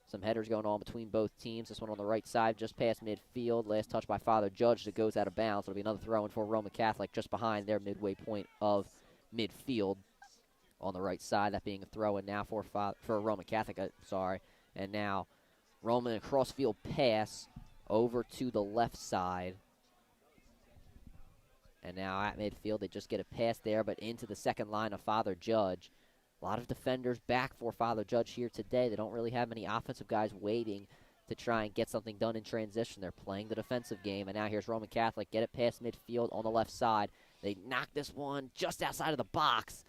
Some headers going on between both teams. This one on the right side, just past midfield. Last touch by Father Judge that goes out of bounds. It'll be another throw-in for Roman Catholic just behind their midway point of midfield on the right side. That being a throw-in now for Roman Catholic. And now Roman a cross-field pass over to the left side. And now at midfield, they just get a pass there, but into the second line of Father Judge. A lot of defenders back for Father Judge here today. They don't really have many offensive guys waiting to try and get something done in transition. They're playing the defensive game, and now here's Roman Catholic. Get it past midfield on the left side. They knock this one just outside of the box.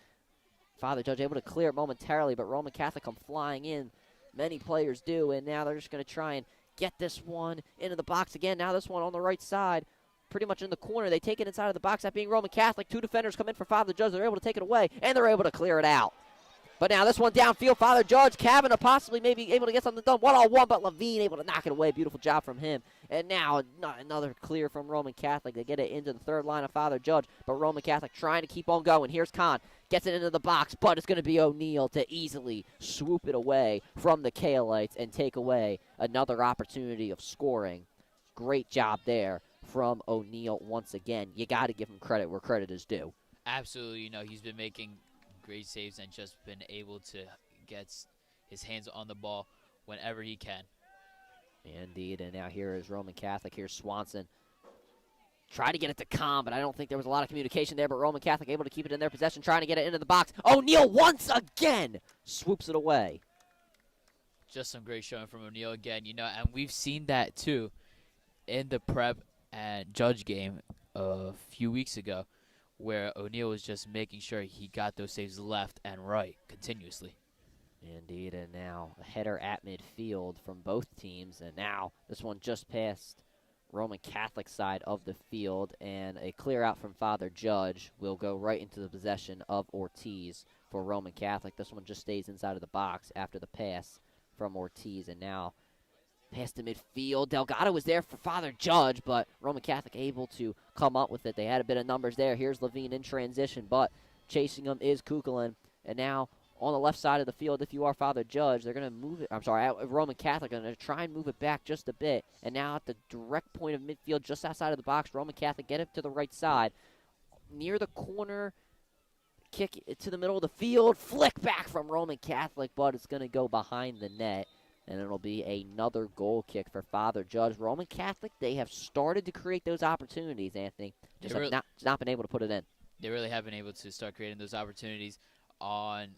Father Judge able to clear it momentarily, but Roman Catholic come flying in. Many players do, and now they're just going to try and get this one into the box again. Now this one on the right side, pretty much in the corner. They take it inside of the box, that being Roman Catholic. Two defenders come in for Father Judge. They're able to take it away, and they're able to clear it out. But now this one downfield, Father Judge, Kavanaugh possibly maybe able to get something done one-on-one, but Levine able to knock it away. Beautiful job from him. And now another clear from Roman Catholic. They get it into the third line of Father Judge, but Roman Catholic trying to keep on going. Here's Kahn. Gets it into the box, but it's going to be O'Neal to easily swoop it away from the Cahillites and take away another opportunity of scoring. Great job there from O'Neal once again. You got to give him credit where credit is due. Absolutely. He's been making great saves and just been able to get his hands on the ball whenever he can. Indeed, and now here is Roman Catholic. Here's Swanson. Try to get it to Kahn, but I don't think there was a lot of communication there, but Roman Catholic able to keep it in their possession, trying to get it into the box. O'Neal once again swoops it away. Just some great showing from O'Neal again, and we've seen that too in the prep and Judge game a few weeks ago, where O'Neal was just making sure he got those saves left and right continuously. Indeed, and now a header at midfield from both teams, and now this one just past Roman Catholic side of the field, and a clear out from Father Judge will go right into the possession of Ortiz for Roman Catholic. This one just stays inside of the box after the pass from Ortiz, and now pass to midfield. Delgado was there for Father Judge, but Roman Catholic able to come up with it. They had a bit of numbers there. Here's Levine in transition, but chasing him is Kukulin. And now on the left side of the field, if you are Father Judge, they're going to move it. Roman Catholic going to try and move it back just a bit. And now at the direct point of midfield, just outside of the box, Roman Catholic get it to the right side. Near the corner, kick it to the middle of the field. Flick back from Roman Catholic, but it's going to go behind the net. And it'll be another goal kick for Father Judge. Roman Catholic, they have started to create those opportunities, Anthony. Just have not been able to put it in. They really have been able to start creating those opportunities on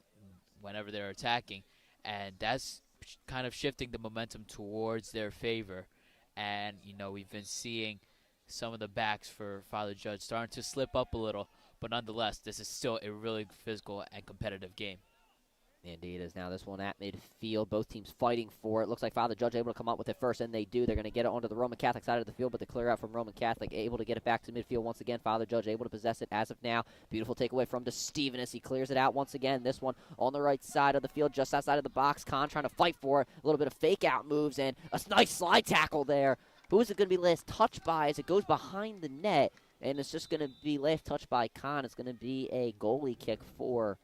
whenever they're attacking. And that's kind of shifting the momentum towards their favor. And, we've been seeing some of the backs for Father Judge starting to slip up a little. But nonetheless, this is still a really physical and competitive game. Indeed, is now this one at midfield. Both teams fighting for it. Looks like Father Judge able to come up with it first, and they do. They're going to get it onto the Roman Catholic side of the field, but the clear out from Roman Catholic, able to get it back to midfield once again. Father Judge able to possess it as of now. Beautiful takeaway from DeSteven. He clears it out once again. This one on the right side of the field, just outside of the box. Khan trying to fight for it. A little bit of fake out moves, and a nice slide tackle there. Who is it going to be last touched by as it goes behind the net? And it's just going to be last touched by Khan. It's going to be a goalie kick for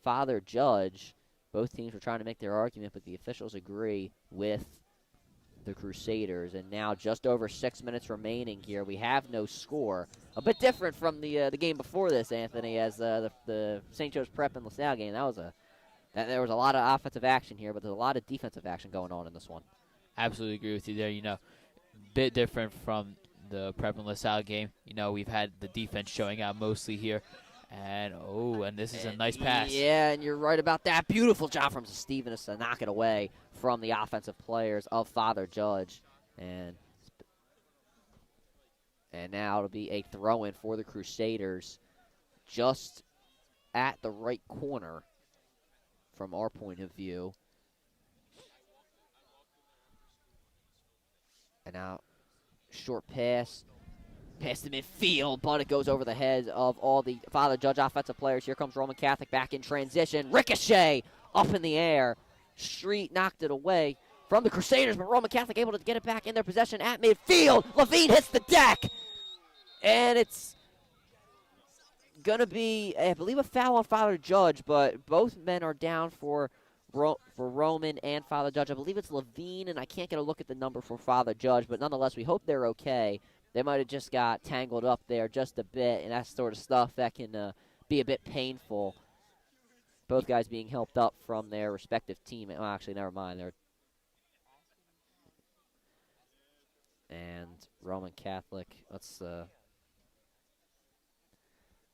Father Judge. Both teams were trying to make their argument, but the officials agree with the Crusaders. And now just over 6 minutes remaining here. We have no score. A bit different from the game before this, Anthony, as the St. Joe's Prep and LaSalle game. There was a lot of offensive action here, but there's a lot of defensive action going on in this one. Absolutely agree with you there. You know, bit different from the Prep and LaSalle game. You know, we've had the defense showing out mostly here. And this is a nice pass. Yeah, and you're right about that. Beautiful job from Stevens to knock it away from the offensive players of Father Judge. And now it'll be a throw-in for the Crusaders just at the right corner from our point of view. And now short pass. Past the midfield, but it goes over the heads of all the Father Judge offensive players. Here comes Roman Catholic back in transition. Ricochet up in the air. Street knocked it away from the Crusaders, but Roman Catholic able to get it back in their possession at midfield. Levine hits the deck, and it's going to be, I believe, a foul on Father Judge, but both men are down for Roman and Father Judge. I believe it's Levine, and I can't get a look at the number for Father Judge, but nonetheless, we hope they're okay. They might have just got tangled up there just a bit, and that sort of stuff that can be a bit painful. Both guys being helped up from their respective team. Well, actually, never mind. And Roman Catholic, let's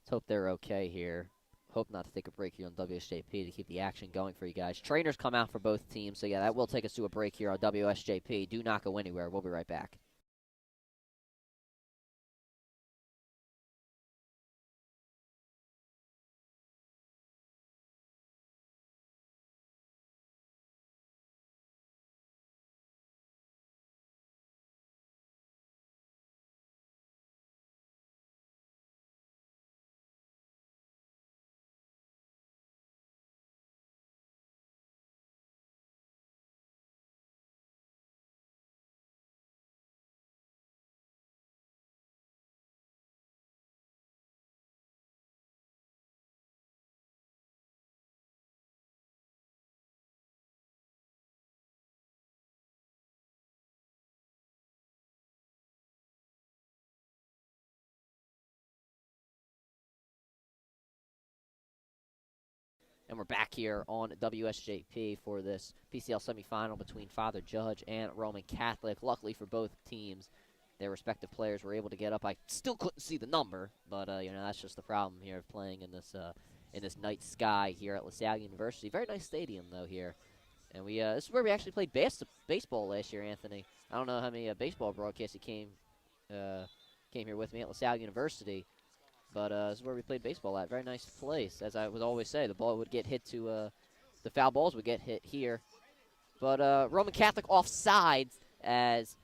hope they're okay here. Hope not to take a break here on WSJP to keep the action going for you guys. Trainers come out for both teams, so yeah, that will take us to a break here on WSJP. Do not go anywhere. We'll be right back. And we're back here on WSJP for this PCL semifinal between Father Judge and Roman Catholic. Luckily for both teams, their respective players were able to get up. I still couldn't see the number, but that's just the problem here of playing in this night sky here at LaSalle University. Very nice stadium though here, and this is where we actually played baseball last year, Anthony. I don't know how many baseball broadcasts you came here with me at LaSalle University. But this is where we played baseball at. Very nice place. As I would always say, the ball would get hit to the foul balls would get hit here. But Roman Catholic offsides as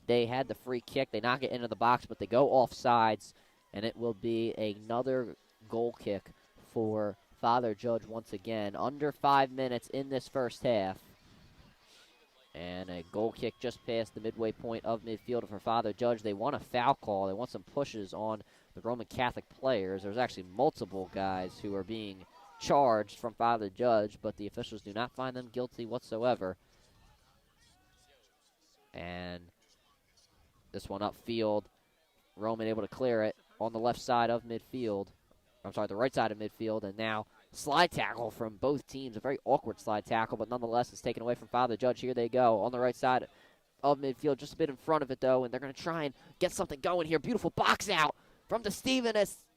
they had the free kick. They knock it into the box, but they go offsides, and it will be another goal kick for Father Judge once again. Under 5 minutes in this first half. And a goal kick just past the midway point of midfield for Father Judge. They want a foul call. They want some pushes on the Roman Catholic players. There's actually multiple guys who are being charged from Father Judge, but the officials do not find them guilty whatsoever. And this one upfield, Roman able to clear it on the left side of midfield. I'm sorry, the right side of midfield, and now slide tackle from both teams. A very awkward slide tackle, but nonetheless it's taken away from Father Judge. Here they go on the right side of midfield, just a bit in front of it, though, and they're going to try and get something going here. Beautiful box out from DeSteven,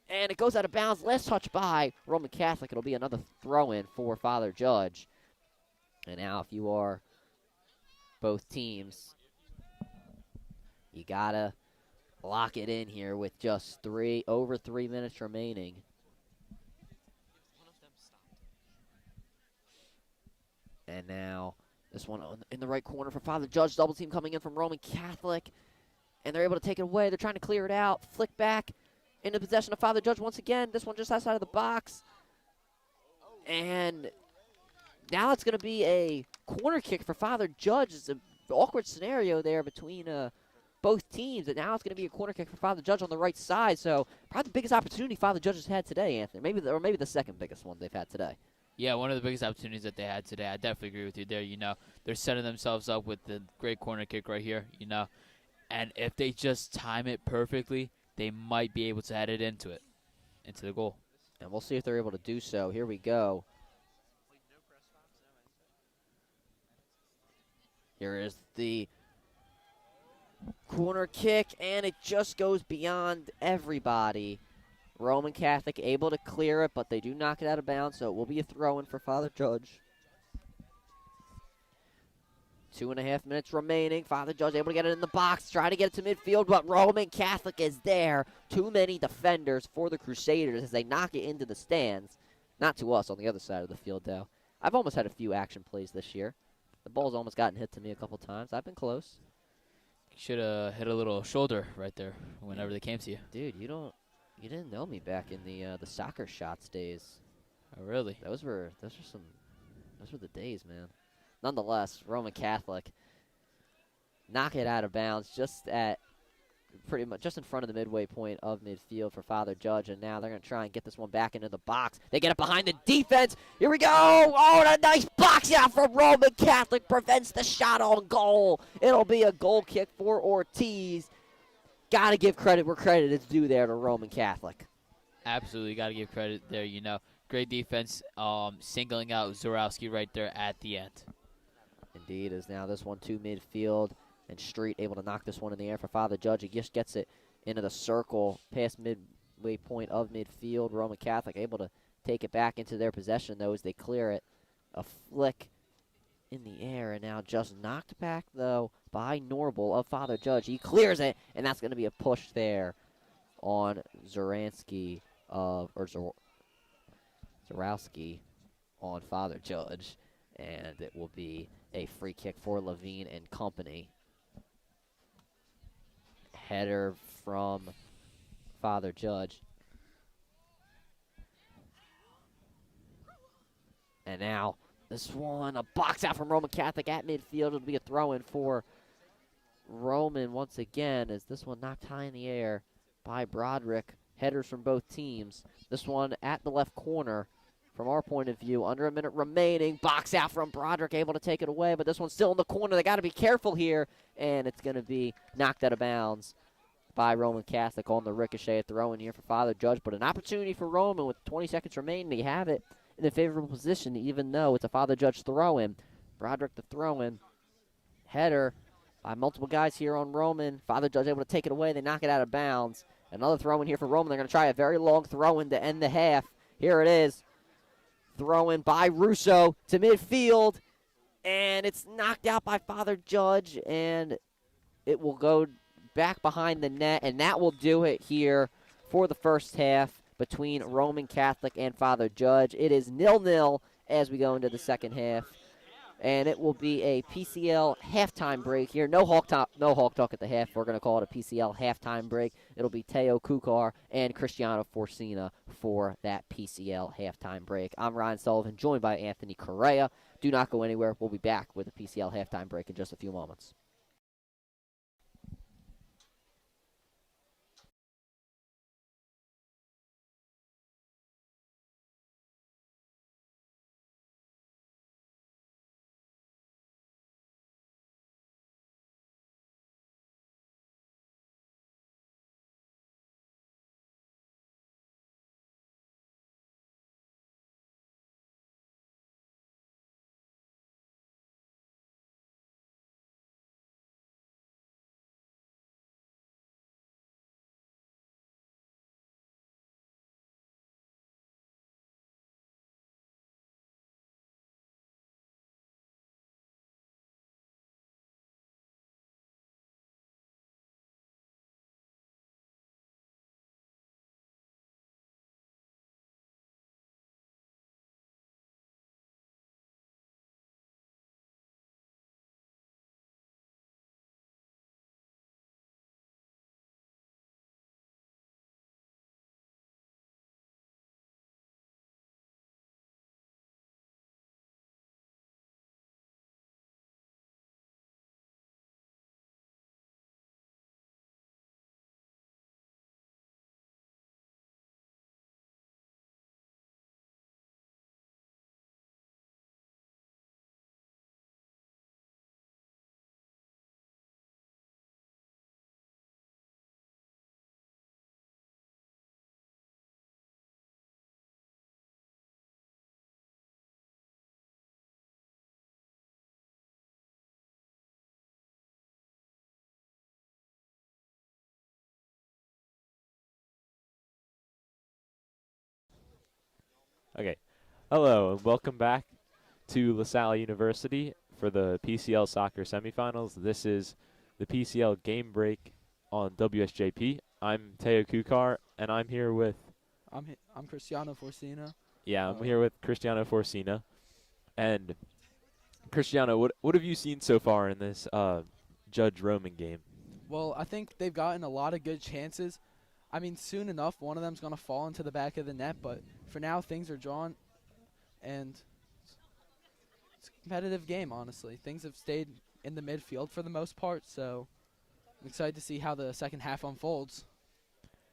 and it goes out of bounds. Last touch by Roman Catholic. It'll be another throw-in for Father Judge. And now if you are both teams, you got to lock it in here with just over 3 minutes remaining. And now this one in the right corner for Father Judge. Double team coming in from Roman Catholic. And they're able to take it away. They're trying to clear it out. Flick back into possession of Father Judge once again. This one just outside of the box. And now it's going to be a corner kick for Father Judge. It's an awkward scenario there between both teams. And now it's going to be a corner kick for Father Judge on the right side. So probably the biggest opportunity Father Judge has had today, Anthony. Maybe the second biggest one they've had today. Yeah, one of the biggest opportunities that they had today. I definitely agree with you there. They're setting themselves up with the great corner kick right here, And if they just time it perfectly, they might be able to head it into the goal. And we'll see if they're able to do so. Here we go. Here is the corner kick, and it just goes beyond everybody. Roman Catholic able to clear it, but they do knock it out of bounds, so it will be a throw-in for Father Judge. 2.5 minutes remaining. Father Judge able to get it in the box, try to get it to midfield, but Roman Catholic is there. Too many defenders for the Crusaders as they knock it into the stands. Not to us on the other side of the field, though. I've almost had a few action plays this year. The ball's almost gotten hit to me a couple times. I've been close. You should have hit a little shoulder right there whenever they came to you. Dude, you didn't know me back in the soccer shots days. Oh, really? Those were the days, man. Nonetheless, Roman Catholic knock it out of bounds just at pretty much just in front of the midway point of midfield for Father Judge, and now they're going to try and get this one back into the box. They get it behind the defense. Here we go. Oh, and a nice box out from Roman Catholic prevents the shot on goal. It'll be a goal kick for Ortiz. Got to give credit where credit is due there to Roman Catholic. Absolutely got to give credit there, Great defense, singling out Zorowski right there at the end. Indeed, is now this one to midfield, and Street able to knock this one in the air for Father Judge. He just gets it into the circle past midway point of midfield. Roman Catholic able to take it back into their possession, though, as they clear it. A flick in the air, and now just knocked back, though, by Norble of Father Judge. He clears it, and that's going to be a push there on Zorowski on Father Judge, and it will be a free kick for Levine and company. Header from Father Judge. And now this one, a box out from Roman Catholic at midfield. It'll be a throw-in for Roman once again, as this one knocked high in the air by Broderick. Headers from both teams. This one at the left corner from our point of view. Under a minute remaining. Box out from Broderick, able to take it away, but this one's still in the corner. They got to be careful here, and it's going to be knocked out of bounds by Roman Catholic on the ricochet. Throw-in here for Father Judge, but an opportunity for Roman with 20 seconds remaining. They have it in a favorable position, even though it's a Father Judge throw-in. Broderick the throw-in. Header by multiple guys here on Roman. Father Judge able to take it away. They knock it out of bounds. Another throw-in here for Roman. They're going to try a very long throw-in to end the half. Here it is. Throw-in by Russo to midfield. And it's knocked out by Father Judge. And it will go back behind the net. And that will do it here for the first half between Roman Catholic and Father Judge. It is 0-0 as we go into the second half. And it will be a PCL halftime break here. No Hawk Talk at the half. We're going to call it a PCL halftime break. It'll be Teo Kukar and Cristiano Forcina for that PCL halftime break. I'm Ryan Sullivan, joined by Anthony Correa. Do not go anywhere. We'll be back with a PCL halftime break in just a few moments. Okay. Hello, and welcome back to Salle University for the PCL soccer semifinals. This is the PCL game break on WSJP. I'm Teo Kukar, and I'm here with, I'm Cristiano Forcina. I'm here with Cristiano Forcina. And Cristiano, what have you seen so far in this Judge Roman game? Well, I think they've gotten a lot of good chances. I mean, soon enough, one of them's going to fall into the back of the net, but for now, things are drawn, and it's a competitive game, honestly. Things have stayed in the midfield for the most part, so I'm excited to see how the second half unfolds.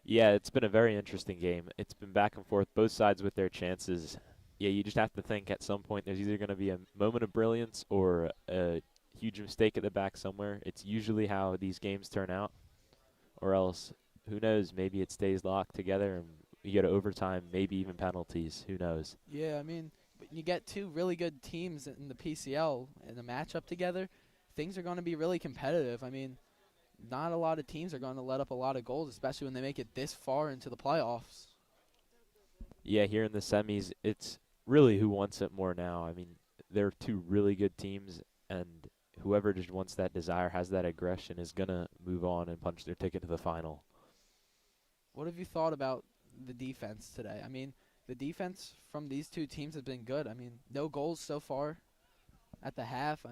Yeah, it's been a very interesting game. It's been back and forth, both sides with their chances. Yeah, you just have to think at some point there's either going to be a moment of brilliance or a huge mistake at the back somewhere. It's usually how these games turn out. Or else, who knows, maybe it stays locked together and you go to overtime, maybe even penalties. Who knows? Yeah, I mean, when you get two really good teams in the PCL in a matchup together, things are going to be really competitive. I mean, not a lot of teams are going to let up a lot of goals, especially when they make it this far into the playoffs. Yeah, here in the semis, it's really who wants it more now. I mean, they're two really good teams, and whoever just wants that desire, has that aggression, is going to move on and punch their ticket to the final. What have you thought about the defense today? I mean, the defense from these two teams has been good. I mean, no goals so far at the half.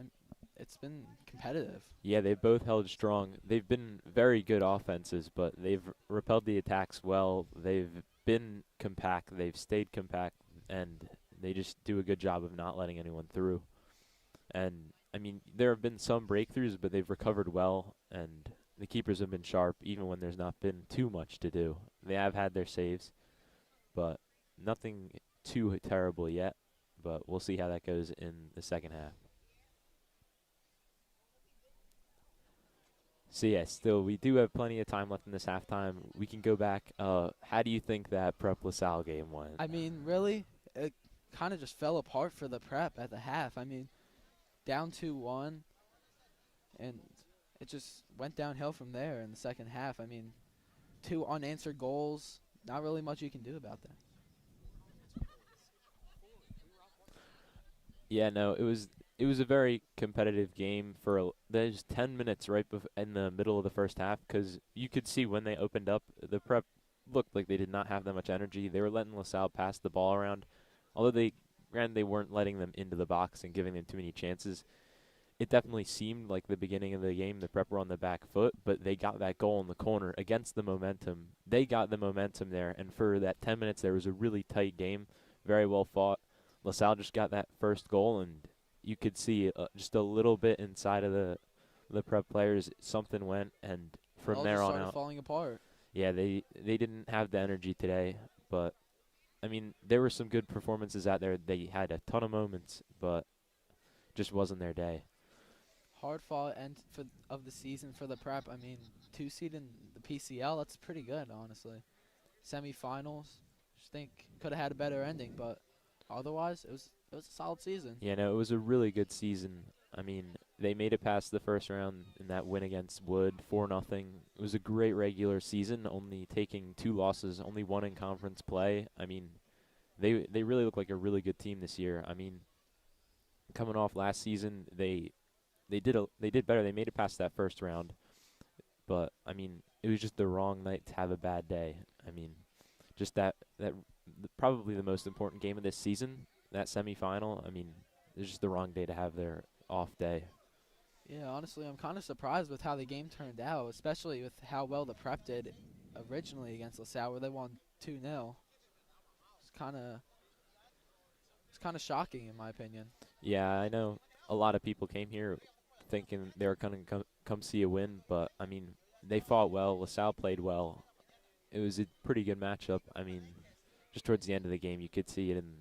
It's been competitive. Yeah, they've both held strong. They've been very good offenses, but they've repelled the attacks well. They've been compact. They've stayed compact, and they just do a good job of not letting anyone through. And, I mean, there have been some breakthroughs, but they've recovered well, and the keepers have been sharp even when there's not been too much to do. They have had their saves, but nothing too terrible yet, but we'll see how that goes in the second half. So, yeah, still, we do have plenty of time left in this halftime. We can go back. How do you think that Prep LaSalle game went? I mean, really, it kind of just fell apart for the Prep at the half. I mean, down 2-1, and it just went downhill from there in the second half. I mean, 2 unanswered goals, not really much you can do about that. Yeah, no, it was a very competitive game for there's 10 minutes right in the middle of the first half, because you could see when they opened up, the Prep looked like they did not have that much energy. They were letting LaSalle pass the ball around. Although they weren't letting them into the box and giving them too many chances. It definitely seemed like the beginning of the game the Prep were on the back foot, but they got that goal in the corner against the momentum. They got the momentum there, and for that 10 minutes there was a really tight game, very well fought. LaSalle just got that first goal, and you could see just a little bit inside of the Prep players, something went, and from there on out, falling apart. Yeah, they didn't have the energy today, but I mean, there were some good performances out there. They had a ton of moments, but just wasn't their day. Hard fought end of the season for the Prep. I mean, 2 seed in the PCL, that's pretty good, honestly. Semifinals, just think could have had a better ending, but otherwise, it was a solid season. Yeah, no, it was a really good season. I mean, they made it past the first round in that win against Wood, 4-0. It was a great regular season, only taking 2 losses, only 1 in conference play. I mean, they really look like a really good team this year. I mean, coming off last season, they did better. They made it past that first round, but I mean, it was just the wrong night to have a bad day. I mean, just that probably the most important game of this season, that semifinal. I mean, it's just the wrong day to have their off day. Yeah, honestly, I'm kind of surprised with how the game turned out, especially with how well the Prep did originally against LaSalle, where they won 2-0. It's kind of shocking, in my opinion. Yeah, I know a lot of people came here thinking they were going to come see a win, but I mean, they fought well. LaSalle played well. It was a pretty good matchup. I mean, just towards the end of the game, you could see it in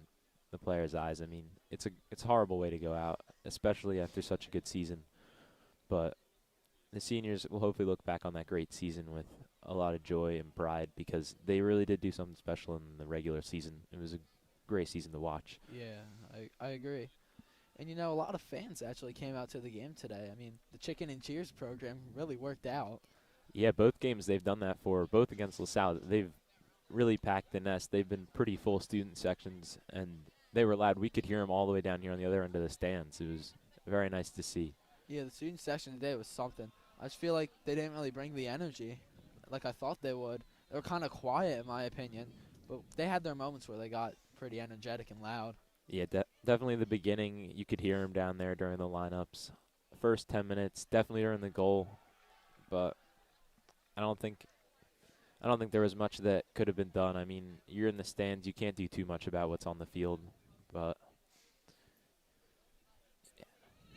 the players' eyes. I mean, it's a horrible way to go out, especially after such a good season. But the seniors will hopefully look back on that great season with a lot of joy and pride, because they really did do something special in the regular season. It was a great season to watch. Yeah, I agree. And, you know, a lot of fans actually came out to the game today. I mean, the Chicken and Cheers program really worked out. Yeah, both games they've done that for, both against LaSalle. They've really packed the nest. They've been pretty full student sections, and they were loud. We could hear them all the way down here on the other end of the stands. It was very nice to see. Yeah, the student section today was something. I just feel like they didn't really bring the energy like I thought they would. They were kind of quiet, in my opinion, but they had their moments where they got pretty energetic and loud. Yeah, definitely the beginning. You could hear them down there during the lineups. First 10 minutes, definitely during the goal, but I don't think there was much that could have been done. I mean, you're in the stands, you can't do too much about what's on the field, but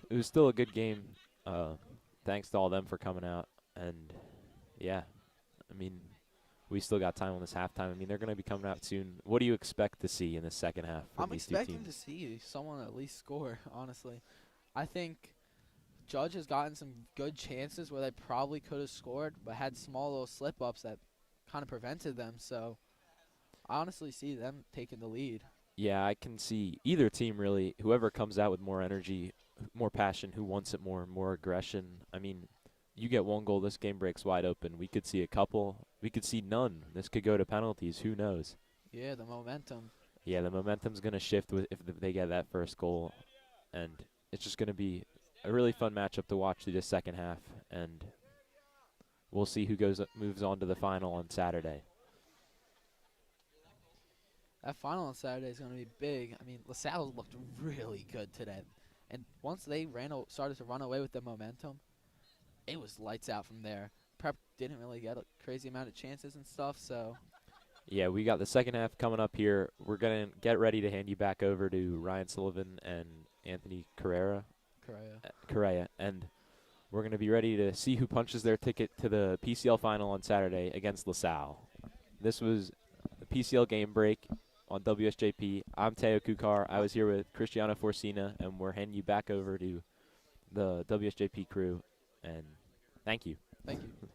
it was still a good game. Thanks to all them for coming out, and yeah, I mean, we still got time on this halftime. I mean, they're going to be coming out soon. What do you expect to see in the second half from I'm these two expecting teams? to see someone at least score, honestly. I think Judge has gotten some good chances where they probably could have scored, but had small little slip-ups that kind of prevented them. So I honestly see them taking the lead. Yeah, I can see either team really, whoever comes out with more energy, more passion, who wants it more aggression. I mean, you get one goal, this game breaks wide open. We could see a couple. We could see none. This could go to penalties. Who knows? Yeah, the momentum. Yeah, the momentum's going to shift if they get that first goal. And it's just going to be a really fun matchup to watch through the second half. And we'll see who moves on to the final on Saturday. That final on Saturday is going to be big. I mean, LaSalle looked really good today. And once they started to run away with the momentum, it was lights out from there. Prep didn't really get a crazy amount of chances and stuff, so. Yeah, we got the second half coming up here. We're going to get ready to hand you back over to Ryan Sullivan and Anthony Correa. And we're going to be ready to see who punches their ticket to the PCL final on Saturday against LaSalle. This was the PCL game break on WSJP. I'm Teo Kukar. I was here with Cristiano Forcina, and we're handing you back over to the WSJP crew. And thank you. Thank you.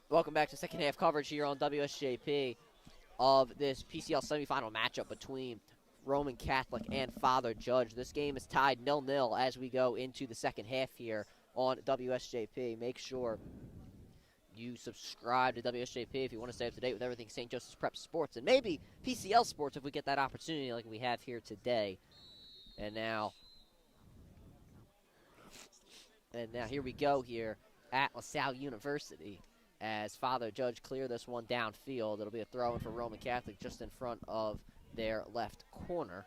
Welcome back to second half coverage here on WSJP of this PCL semifinal matchup between Roman Catholic and Father Judge. This game is tied 0-0 as we go into the second half here on WSJP. Make sure you subscribe to WSJP if you want to stay up to date with everything St. Joseph's Prep Sports and maybe PCL Sports if we get that opportunity like we have here today. And now here we go here at LaSalle University as Father Judge clear this one downfield. It'll be a throw-in for Roman Catholic just in front of their left corner.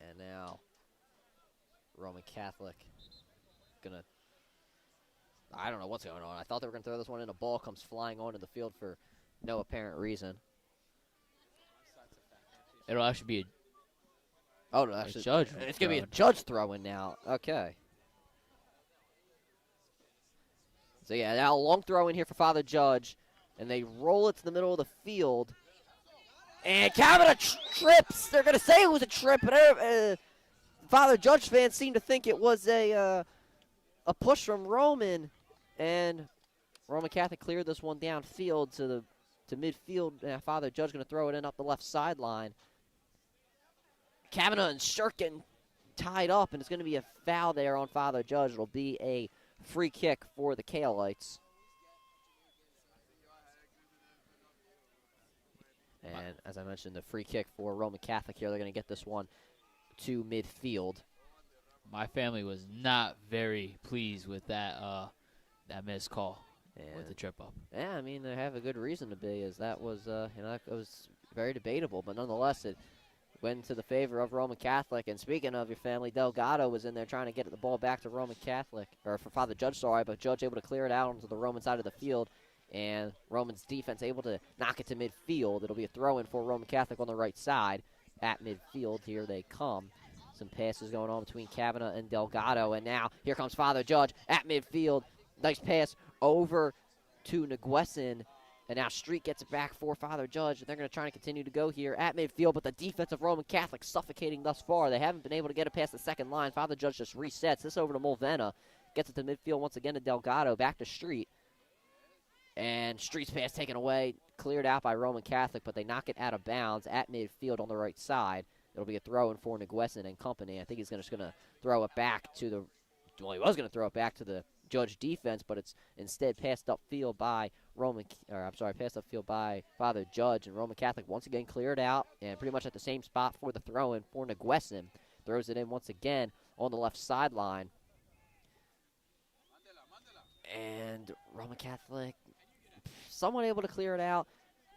And now Roman Catholic gonna, I don't know what's going on. I thought they were gonna throw this one in. A ball comes flying onto the field for no apparent reason. It'll actually be Oh, no, actually, Judge it's going to be a throwing. Judge throw-in now. Okay. So, yeah, now a long throw in here for Father Judge, and they roll it to the middle of the field. And Kavanaugh trips. They're going to say it was a trip, but Father Judge fans seem to think it was a push from Roman, and Roman Catholic cleared this one downfield to midfield. Father Judge going to throw it in up the left sideline. Kavanaugh and Shirkin tied up, and it's going to be a foul there on Father Judge. It'll be a free kick for the Cahillites. And as I mentioned, the free kick for Roman Catholic here. They're going to get this one to midfield. My family was not very pleased with that missed call with the trip up. Yeah, I mean, they have a good reason to be, as that was, it was very debatable. But nonetheless, it went to the favor of Roman Catholic. And speaking of your family, Delgado was in there trying to get the ball back to Roman Catholic, or for Father Judge, sorry, but Judge able to clear it out onto the Roman side of the field. And Roman's defense able to knock it to midfield. It'll be a throw-in for Roman Catholic on the right side. At midfield, here they come. Some passes going on between Kavanaugh and Delgado. And now here comes Father Judge at midfield. Nice pass over to Nguesin. And now Street gets it back for Father Judge. They're going to try to continue to go here at midfield, but the defense of Roman Catholic suffocating thus far. They haven't been able to get it past the second line. Father Judge just resets this over to Mulvena. Gets it to midfield once again to Delgado. Back to Street. And Street's pass taken away, cleared out by Roman Catholic, but they knock it out of bounds at midfield on the right side. It'll be a throw-in for Nguesin and company. I think he's just going to throw it back to the – well, he was going to throw it back to the Judge defense, but it's instead passed upfield by passed upfield by Father Judge. And Roman Catholic once again cleared out, and pretty much at the same spot for the throw-in for Nguesin. Throws it in once again on the left sideline. And Roman Catholic somewhat able to clear it out.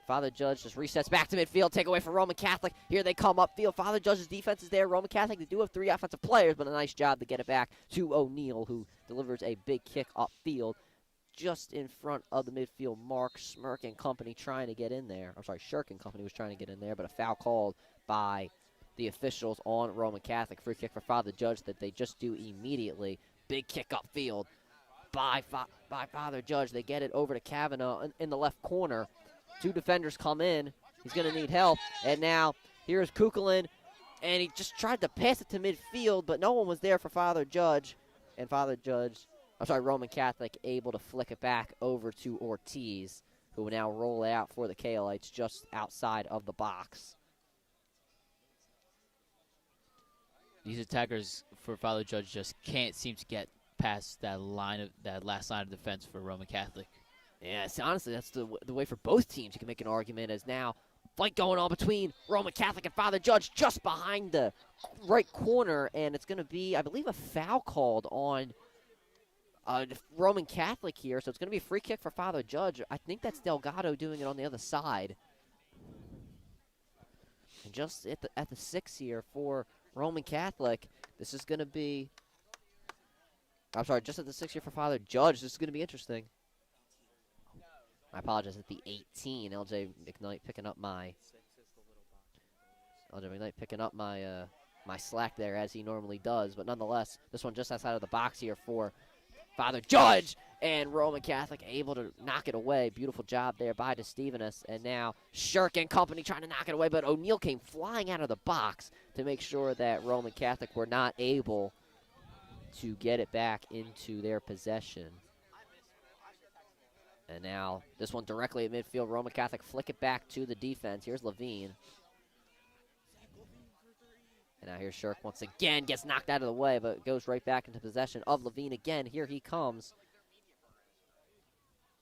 Father Judge just resets back to midfield, take away from Roman Catholic. Here they come upfield. Father Judge's defense is there. Roman Catholic, they do have 3 offensive players, but a nice job to get it back to O'Neal, who delivers a big kick upfield just in front of the midfield mark. Smirk and company trying to get in there. I'm sorry, Shirk and company was trying to get in there, but a foul called by the officials on Roman Catholic. Free kick for Father Judge that they just do immediately. Big kick upfield by Father Judge. They get it over to Kavanaugh in the left corner. 2 defenders come in. He's going to need help. And now here's Kukulin, and he just tried to pass it to midfield, but no one was there for Father Judge. And Roman Catholic able to flick it back over to Ortiz, who will now roll out for the Cahillites just outside of the box. These attackers for Father Judge just can't seem to get past that last line of defense for Roman Catholic. Yeah, honestly, that's the way for both teams. You can make an argument as now fight going on between Roman Catholic and Father Judge just behind the right corner, and it's going to be, I believe, a foul called on Roman Catholic here, so it's going to be a free kick for Father Judge. I think that's Delgado doing it on the other side. And just at the 6 here for Roman Catholic, this is going to be, just at the 6 here for Father Judge. This is going to be interesting. I apologize, at the 18. LJ McKnight picking up my my slack there, as he normally does. But nonetheless, this one just outside of the box here for Father Judge. And Roman Catholic able to knock it away. Beautiful job there by DeStevenus. And now Shirk and company trying to knock it away. But O'Neal came flying out of the box to make sure that Roman Catholic were not able to get it back into their possession. And now this one directly at midfield. Roman Catholic flick it back to the defense. Here's Levine. And now here's Shirk once again. Gets knocked out of the way, but goes right back into possession of Levine again. Here he comes.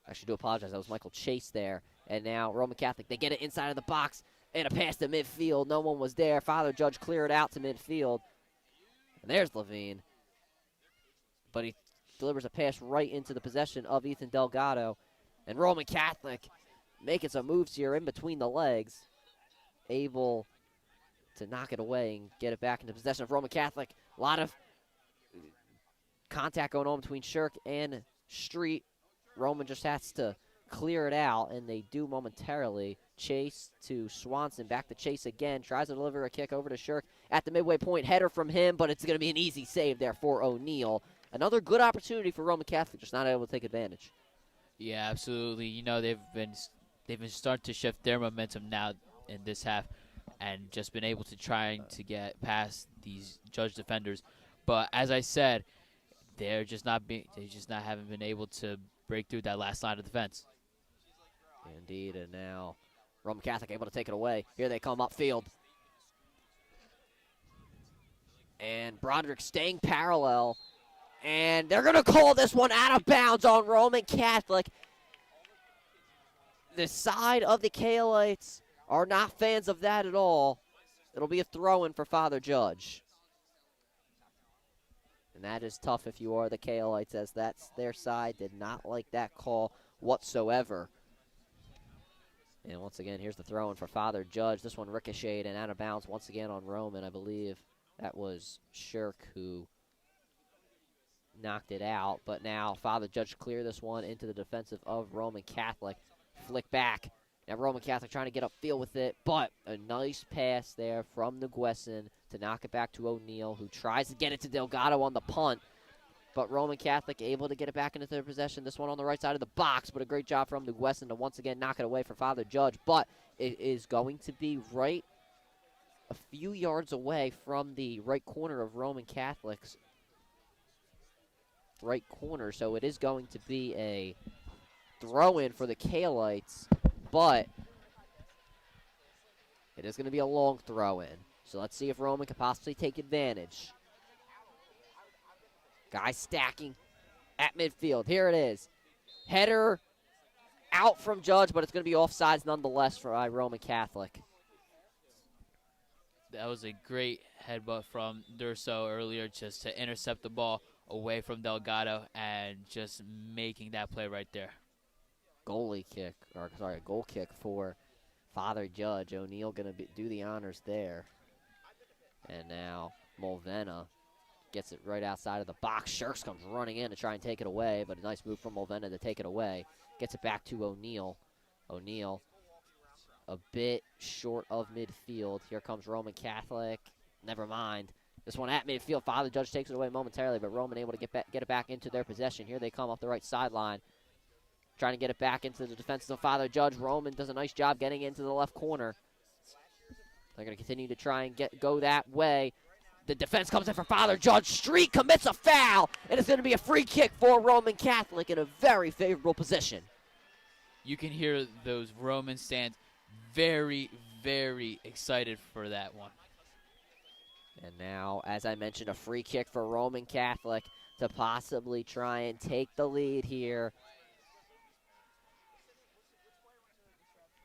I should do apologize. That was Michael Chase there. And now Roman Catholic, they get it inside of the box. And a pass to midfield. No one was there. Father Judge cleared out to midfield. And there's Levine. But he delivers a pass right into the possession of Ethan Delgado. And Roman Catholic making some moves here in between the legs. Able to knock it away and get it back into possession of Roman Catholic. A lot of contact going on between Shirk and Street. Roman just has to clear it out, and they do momentarily. Chase to Swanson. Back to Chase again. Tries to deliver a kick over to Shirk at the midway point. Header from him, but it's going to be an easy save there for O'Neal. Another good opportunity for Roman Catholic, just not able to take advantage. Yeah, absolutely. You know, they've been starting to shift their momentum now in this half, and just been able to try to get past these Judge defenders. But as I said, they just haven't been able to break through that last line of defense. Indeed, and now Roman Catholic able to take it away. Here they come upfield. And Broderick staying parallel. And they're going to call this one out of bounds on Roman Catholic. The side of the Cahillites are not fans of that at all. It'll be a throw-in for Father Judge. And that is tough if you are the Cahillites, as that's their side. Did not like that call whatsoever. And once again, here's the throw-in for Father Judge. This one ricocheted and out of bounds once again on Roman. I believe that was Shirk who knocked it out. But now Father Judge clear this one into the defensive of Roman Catholic. Flick back. Now Roman Catholic trying to get upfield with it, but a nice pass there from Nguesson to knock it back to O'Neal, who tries to get it to Delgado on the punt. But Roman Catholic able to get it back into their possession. This one on the right side of the box, but a great job from Nguesson to once again knock it away for Father Judge. But it is going to be right a few yards away from the right corner of Roman Catholic's right corner. So it is going to be a throw-in for the Cahillites, but it is going to be a long throw-in. So let's see if Roman can possibly take advantage. Guys stacking at midfield. Here it is. Header out from Judge, but it's going to be offsides nonetheless for Roman Catholic. That was a great headbutt from Durso earlier, just to intercept the ball away from Delgado and just making that play right there. Goal kick for Father Judge. O'Neal going to do the honors there. And now Mulvena gets it right outside of the box. Shirks comes running in to try and take it away, but a nice move from Mulvena to take it away. Gets it back to O'Neal. O'Neal a bit short of midfield. Here comes Roman Catholic. Never mind. This one at midfield. Father Judge takes it away momentarily, but Roman able to get it back into their possession. Here they come off the right sideline, trying to get it back into the defense of Father Judge. Roman does a nice job getting into the left corner. They're going to continue to try and go that way. The defense comes in for Father Judge. Street commits a foul, and it's going to be a free kick for Roman Catholic in a very favorable position. You can hear those Roman stands very, very excited for that one. And now, as I mentioned, a free kick for Roman Catholic to possibly try and take the lead here.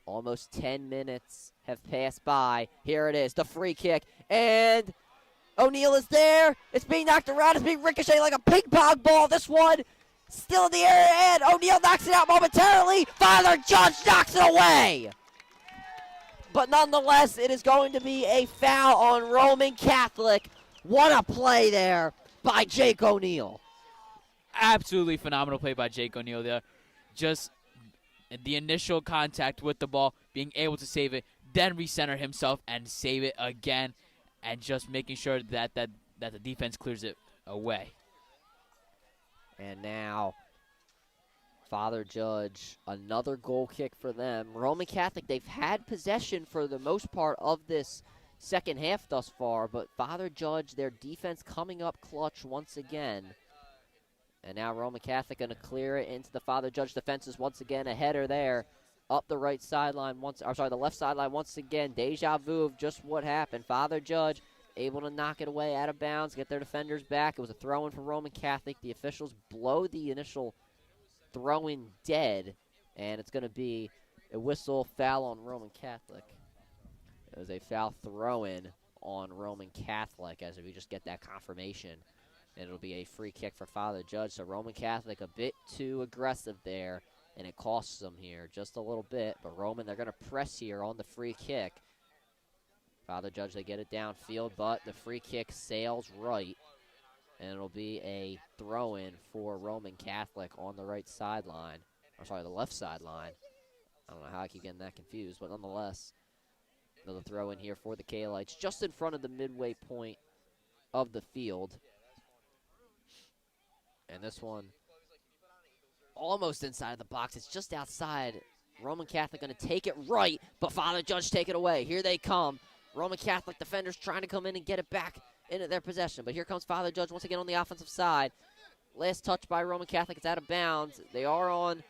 Almost 10 minutes have passed by. Here it is, the free kick. And O'Neal is there. It's being knocked around. It's being ricocheted like a ping pong ball. This one still in the air, and O'Neal knocks it out momentarily. Father Judge knocks it away. But nonetheless, it is going to be a foul on Roman Catholic. What a play there by Jake O'Neal. Absolutely phenomenal play by Jake O'Neal there. Just the initial contact with the ball, being able to save it, then recenter himself and save it again, and just making sure that the defense clears it away. And now, Father Judge, another goal kick for them. Roman Catholic, they've had possession for the most part of this second half thus far, but Father Judge, their defense coming up clutch once again. And now Roman Catholic going to clear it into the Father Judge defenses once again. A header there up the right sideline the left sideline once again. Deja vu of just what happened. Father Judge able to knock it away out of bounds, get their defenders back. It was a throw-in for Roman Catholic. The officials blow the initial throw-in dead, and it's going to be a whistle foul on Roman Catholic. It was a foul throw-in on Roman Catholic, as we just get that confirmation. And it'll be a free kick for Father Judge. So Roman Catholic a bit too aggressive there, and it costs them here just a little bit. But Roman, they're going to press here on the free kick. Father Judge, they get it downfield, but the free kick sails right. And it'll be a throw-in for Roman Catholic on the right sideline. The left sideline. I don't know how I keep getting that confused, but nonetheless, another throw-in here for the Cahillites, just in front of the midway point of the field. And this one almost inside the box. It's just outside. Roman Catholic going to take it right, but Father Judge take it away. Here they come. Roman Catholic defenders trying to come in and get it back into their possession. But here comes Father Judge once again on the offensive side. last touch by Roman Catholic. It's out of bounds. They are on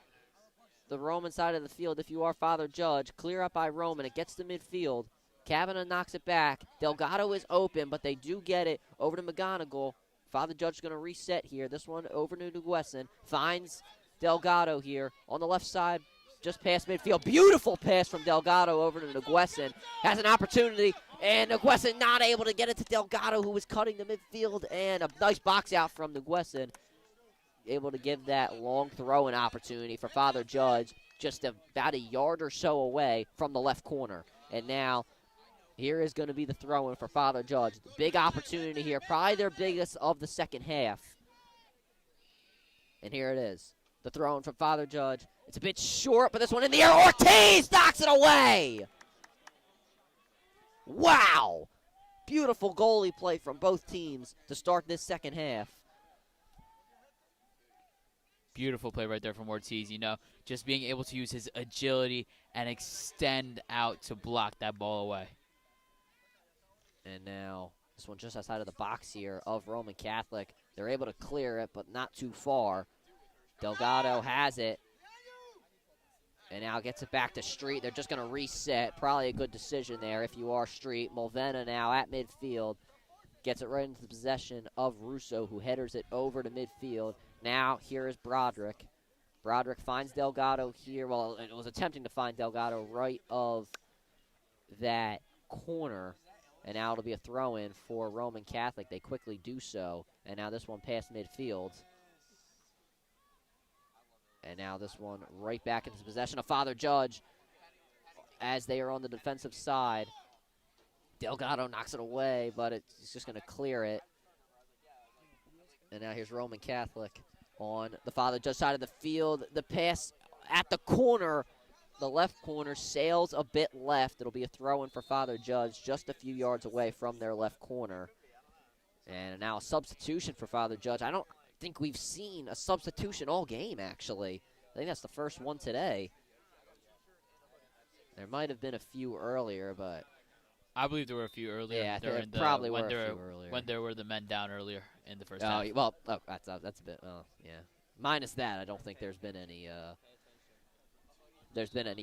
the Roman side of the field. If you are Father Judge, clear up by Roman. It gets to midfield. Kavanaugh knocks it back. Delgado is open, but they do get it over to McGonigal. Father Judge is going to reset here. This one over to Nguesson. Finds Delgado here on the left side, just past midfield. Beautiful pass from Delgado over to Nguesson. Has an opportunity, and Nguesson not able to get it to Delgado, who was cutting the midfield, and a nice box out from Nguesson. Able to give that long throwing opportunity for Father Judge, just about a yard or so away from the left corner. And now here is going to be the throw-in for Father Judge. Big opportunity here, probably their biggest of the second half. And here it is. The throw-in from Father Judge. It's a bit short, but this one in the air. Ortiz knocks it away! Wow! Beautiful goalie play from both teams to start this second half. Beautiful play right there from Ortiz, just being able to use his agility and extend out to block that ball away. And now this one just outside of the box here of Roman Catholic. They're able to clear it, but not too far. Delgado has it. And now gets it back to Street. They're just going to reset. Probably a good decision there if you are Street. Mulvena now at midfield. Gets it right into the possession of Russo, who headers it over to midfield. Now here is Broderick. Broderick finds Delgado here. Well, it was attempting to find Delgado right of that corner. And now it'll be a throw-in for Roman Catholic. They quickly do so. And now this one past midfield. And now this one right back into possession of Father Judge as they are on the defensive side. Delgado knocks it away, but it's just going to clear it. And now here's Roman Catholic on the Father Judge side of the field. The pass at the corner, the left corner, sails a bit left. It'll be a throw-in for Father Judge just a few yards away from their left corner. And now a substitution for Father Judge. I don't think we've seen a substitution all game, actually. I think that's the first one today. There might have been a few earlier, but I believe there were a few earlier. Yeah, there probably were a few earlier. When there were the men down earlier in the first half. Well, that's a bit, yeah. Minus that, I don't think there's been any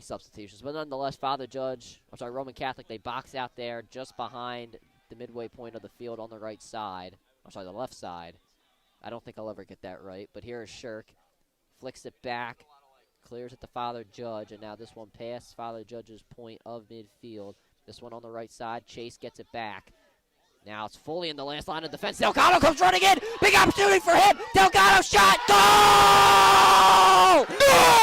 substitutions. But nonetheless, Roman Catholic, they box out there just behind the midway point of the field on the right side. The left side. I don't think I'll ever get that right. But here is Shirk. Flicks it back. Clears it to Father Judge. And now this one past Father Judge's point of midfield. This one on the right side. Chase gets it back. Now it's fully in the last line of defense. Delgado comes running in. Big opportunity for him. Delgado shot. Goal! No!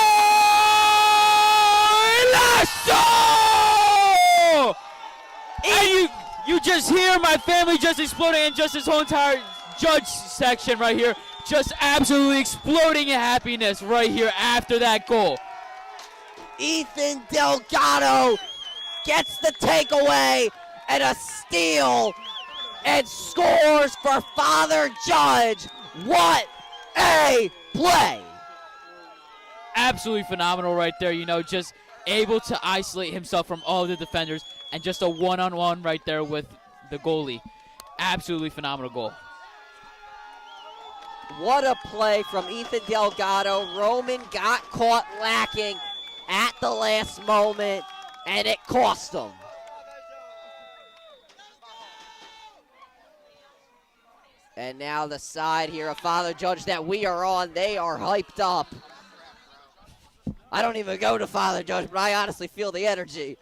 And you just hear my family just exploding, and just this whole entire Judge section right here just absolutely exploding in happiness right here after that goal. Ethan Delgado gets the takeaway and a steal and scores for Father Judge. What a play! Absolutely phenomenal right there, just able to isolate himself from all the defenders and just a one-on-one right there with the goalie. Absolutely phenomenal goal. What a play from Ethan Delgado. Roman got caught lacking at the last moment, and it cost him. And now the side here of Father Judge that we are on, they are hyped up. I don't even go to Father Judge, but I honestly feel the energy.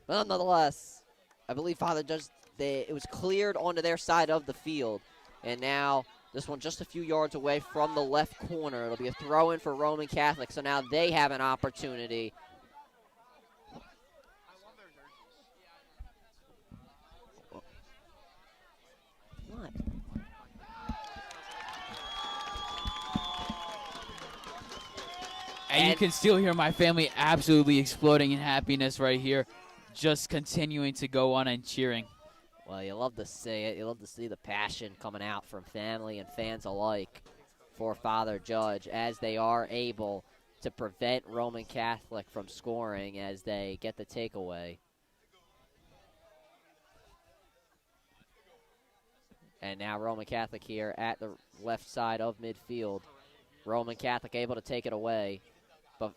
But nonetheless, I believe Father Judge, it was cleared onto their side of the field. And now this one just a few yards away from the left corner. It'll be a throw-in for Roman Catholic, so now they have an opportunity. What? And you can still hear my family absolutely exploding in happiness right here, just continuing to go on and cheering. Well, you love to see it. You love to see the passion coming out from family and fans alike for Father Judge as they are able to prevent Roman Catholic from scoring as they get the takeaway. And now Roman Catholic here at the left side of midfield. Roman Catholic able to take it away. But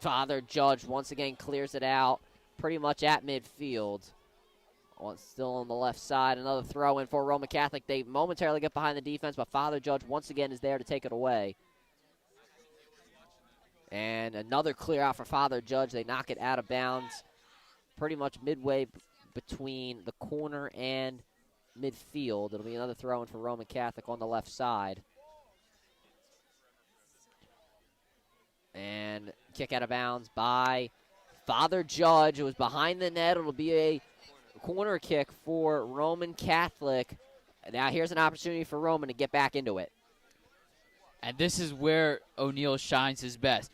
Father Judge once again clears it out pretty much at midfield. Still on the left side. Another throw in for Roman Catholic. They momentarily get behind the defense, but Father Judge once again is there to take it away. And another clear out for Father Judge. They knock it out of bounds pretty much midway between the corner and midfield. It'll be another throw in for Roman Catholic on the left side. And kick out of bounds by Father Judge. It was behind the net. It'll be a corner kick for Roman Catholic. Now here's an opportunity for Roman to get back into it. And this is where O'Neal shines his best.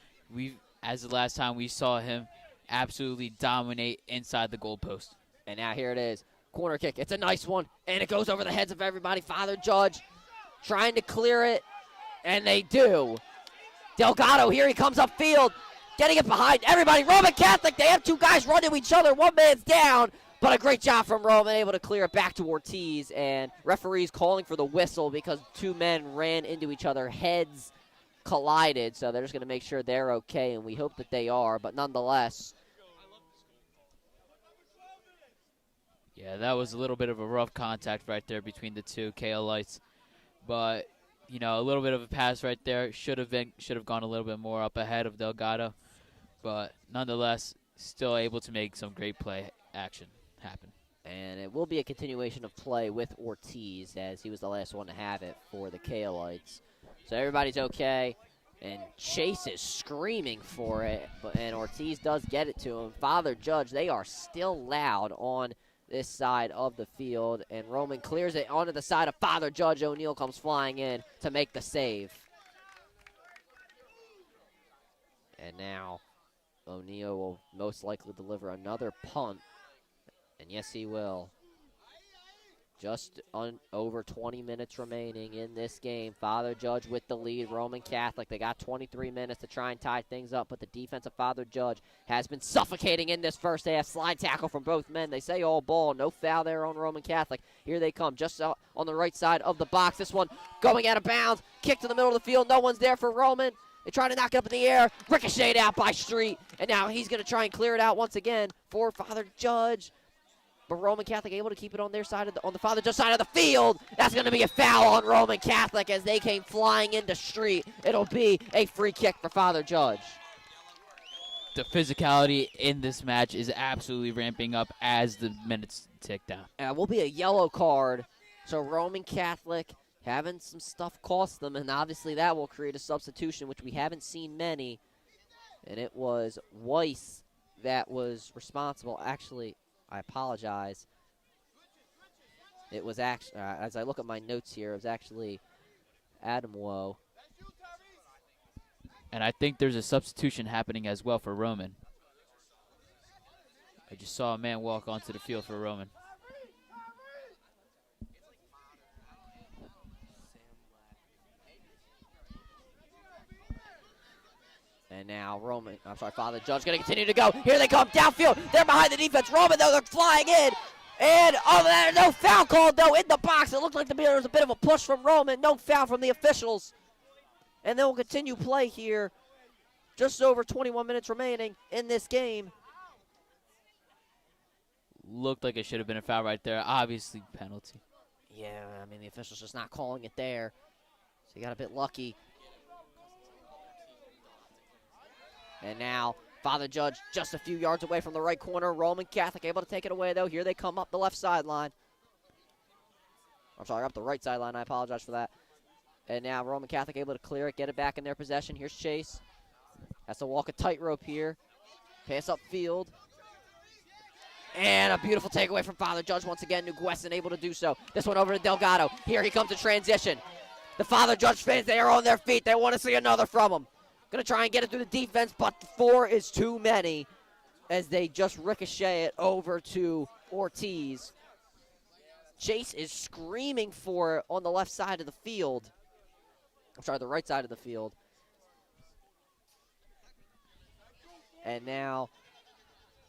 As the last time we saw him absolutely dominate inside the goalpost. And now here it is. Corner kick. It's a nice one. And it goes over the heads of everybody. Father Judge trying to clear it. And they do. Delgado, here he comes upfield. Getting it behind everybody. Roman Catholic, they have two guys running to each other. One man's down. But a great job from Roman, able to clear it back to Ortiz. And referees calling for the whistle because two men ran into each other. Heads collided. So they're just going to make sure they're okay. And we hope that they are. But nonetheless. Yeah, that was a little bit of a rough contact right there between the two Cahillites. But, you know, a little bit of a pass right there. Should have gone a little bit more up ahead of Delgado. But nonetheless, still able to make some great play action happen. And it will be a continuation of play with Ortiz, as he was the last one to have it for the Cahillites. So everybody's okay. And Chase is screaming for it. And Ortiz does get it to him. Father Judge, they are still loud on this side of the field. And Roman clears it onto the side of Father Judge. O'Neal comes flying in to make the save. And now O'Neal will most likely deliver another punt. And yes, he will. Just over 20 minutes remaining in this game. Father Judge with the lead. Roman Catholic, they got 23 minutes to try and tie things up, but the defense of Father Judge has been suffocating in this first half. Slide tackle from both men. They say all ball. No foul there on Roman Catholic. Here they come, just on the right side of the box. This one going out of bounds. Kick to the middle of the field. No one's there for Roman. They try to knock it up in the air. Ricocheted out by Street. And now he's going to try and clear it out once again for Father Judge. But Roman Catholic able to keep it on their side, on the Father Judge side of the field. That's going to be a foul on Roman Catholic as they came flying into Street. It'll be a free kick for Father Judge. The physicality in this match is absolutely ramping up as the minutes tick down. Will be a yellow card. So Roman Catholic having some stuff cost them, and obviously that will create a substitution, which we haven't seen many. And it was Weiss that was responsible. Actually, I apologize. It was actually, as I look at my notes here, it was actually Adam Woe. And I think there's a substitution happening as well for Roman. I just saw a man walk onto the field for Roman. And now Father Judge going to continue to go. Here they come, downfield. They're behind the defense. Roman, though, they're flying in. And, there's no foul called, though, in the box. It looked like there was a bit of a push from Roman. No foul from the officials. And they'll continue play here. Just over 21 minutes remaining in this game. Looked like it should have been a foul right there. Obviously, penalty. Yeah, I mean, the official's just not calling it there. So he got a bit lucky. And now Father Judge just a few yards away from the right corner. Roman Catholic able to take it away, though. Here they come up the left sideline. I'm sorry, up the right sideline. I apologize for that. And now Roman Catholic able to clear it, get it back in their possession. Here's Chase. Has to walk a tightrope here. Pass upfield. And a beautiful takeaway from Father Judge once again. Nguesson able to do so. This one over to Delgado. Here he comes to transition. The Father Judge fans, they are on their feet. They want to see another from him. Going to try and get it through the defense, but 4 is too many as they just ricochet it over to Ortiz. Chase is screaming for it on the left side of the field. I'm sorry, the right side of the field. And now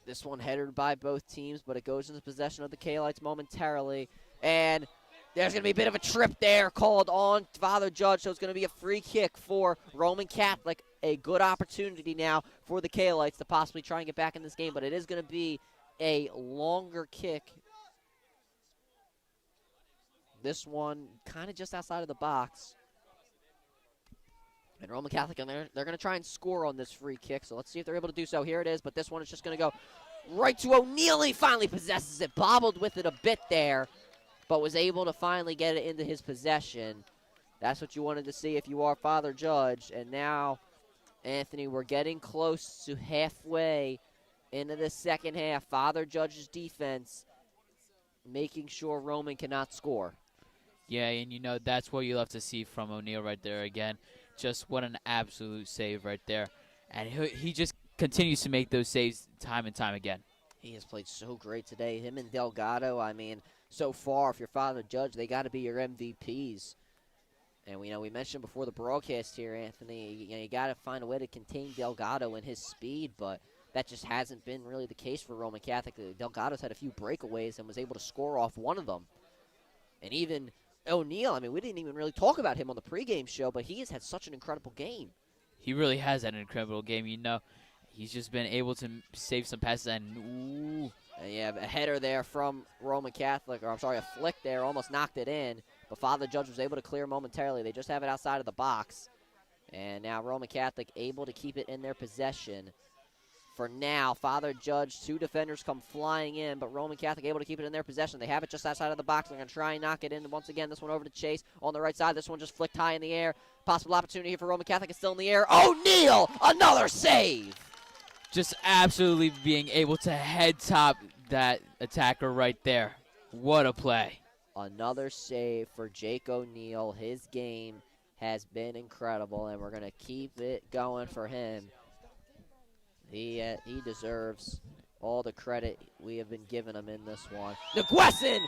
this one headed by both teams, but it goes into possession of the Cahillites momentarily. And There's going to be a bit of a trip there called on Father Judge, so it's going to be a free kick for Roman Catholic. A good opportunity now for the Cahillites to possibly try and get back in this game, but it is going to be a longer kick. This one kind of just outside of the box. And Roman Catholic, they're going to try and score on this free kick, so let's see if they're able to do so. Here it is, but this one is just going to go right to O'Neal. He finally possesses it, bobbled with it a bit there, but was able to finally get it into his possession. That's what you wanted to see if you are Father Judge. And now, Anthony, we're getting close to halfway into the second half. Father Judge's defense making sure Roman cannot score. Yeah, and you know, that's what you love to see from O'Neal right there again. Just what an absolute save right there. And he just continues to make those saves time and time again. He has played so great today. Him and Delgado, I mean, so far, if you're Father Judge, they got to be your MVPs. And we mentioned before the broadcast here, Anthony, you got to find a way to contain Delgado and his speed, but that just hasn't been really the case for Roman Catholic. Delgado's had a few breakaways and was able to score off one of them. And even O'Neal, I mean, we didn't even really talk about him on the pregame show, but he has had such an incredible game. He really has had an incredible game. You know, he's just been able to save some passes and ooh. And you have a header there from Roman Catholic, or I'm sorry, a flick there, almost knocked it in. But Father Judge was able to clear momentarily. They just have it outside of the box. And now Roman Catholic able to keep it in their possession. For now, Father Judge, 2 defenders come flying in, but Roman Catholic able to keep it in their possession. They have it just outside of the box. They're going to try and knock it in. Once again, this one over to Chase on the right side. This one just flicked high in the air. Possible opportunity here for Roman Catholic is still in the air. O'Neal, another save. Just absolutely being able to head top that attacker right there. What a play. Another save for Jake O'Neal. His game has been incredible, and we're going to keep it going for him. He deserves all the credit we have been giving him in this one. Nguesson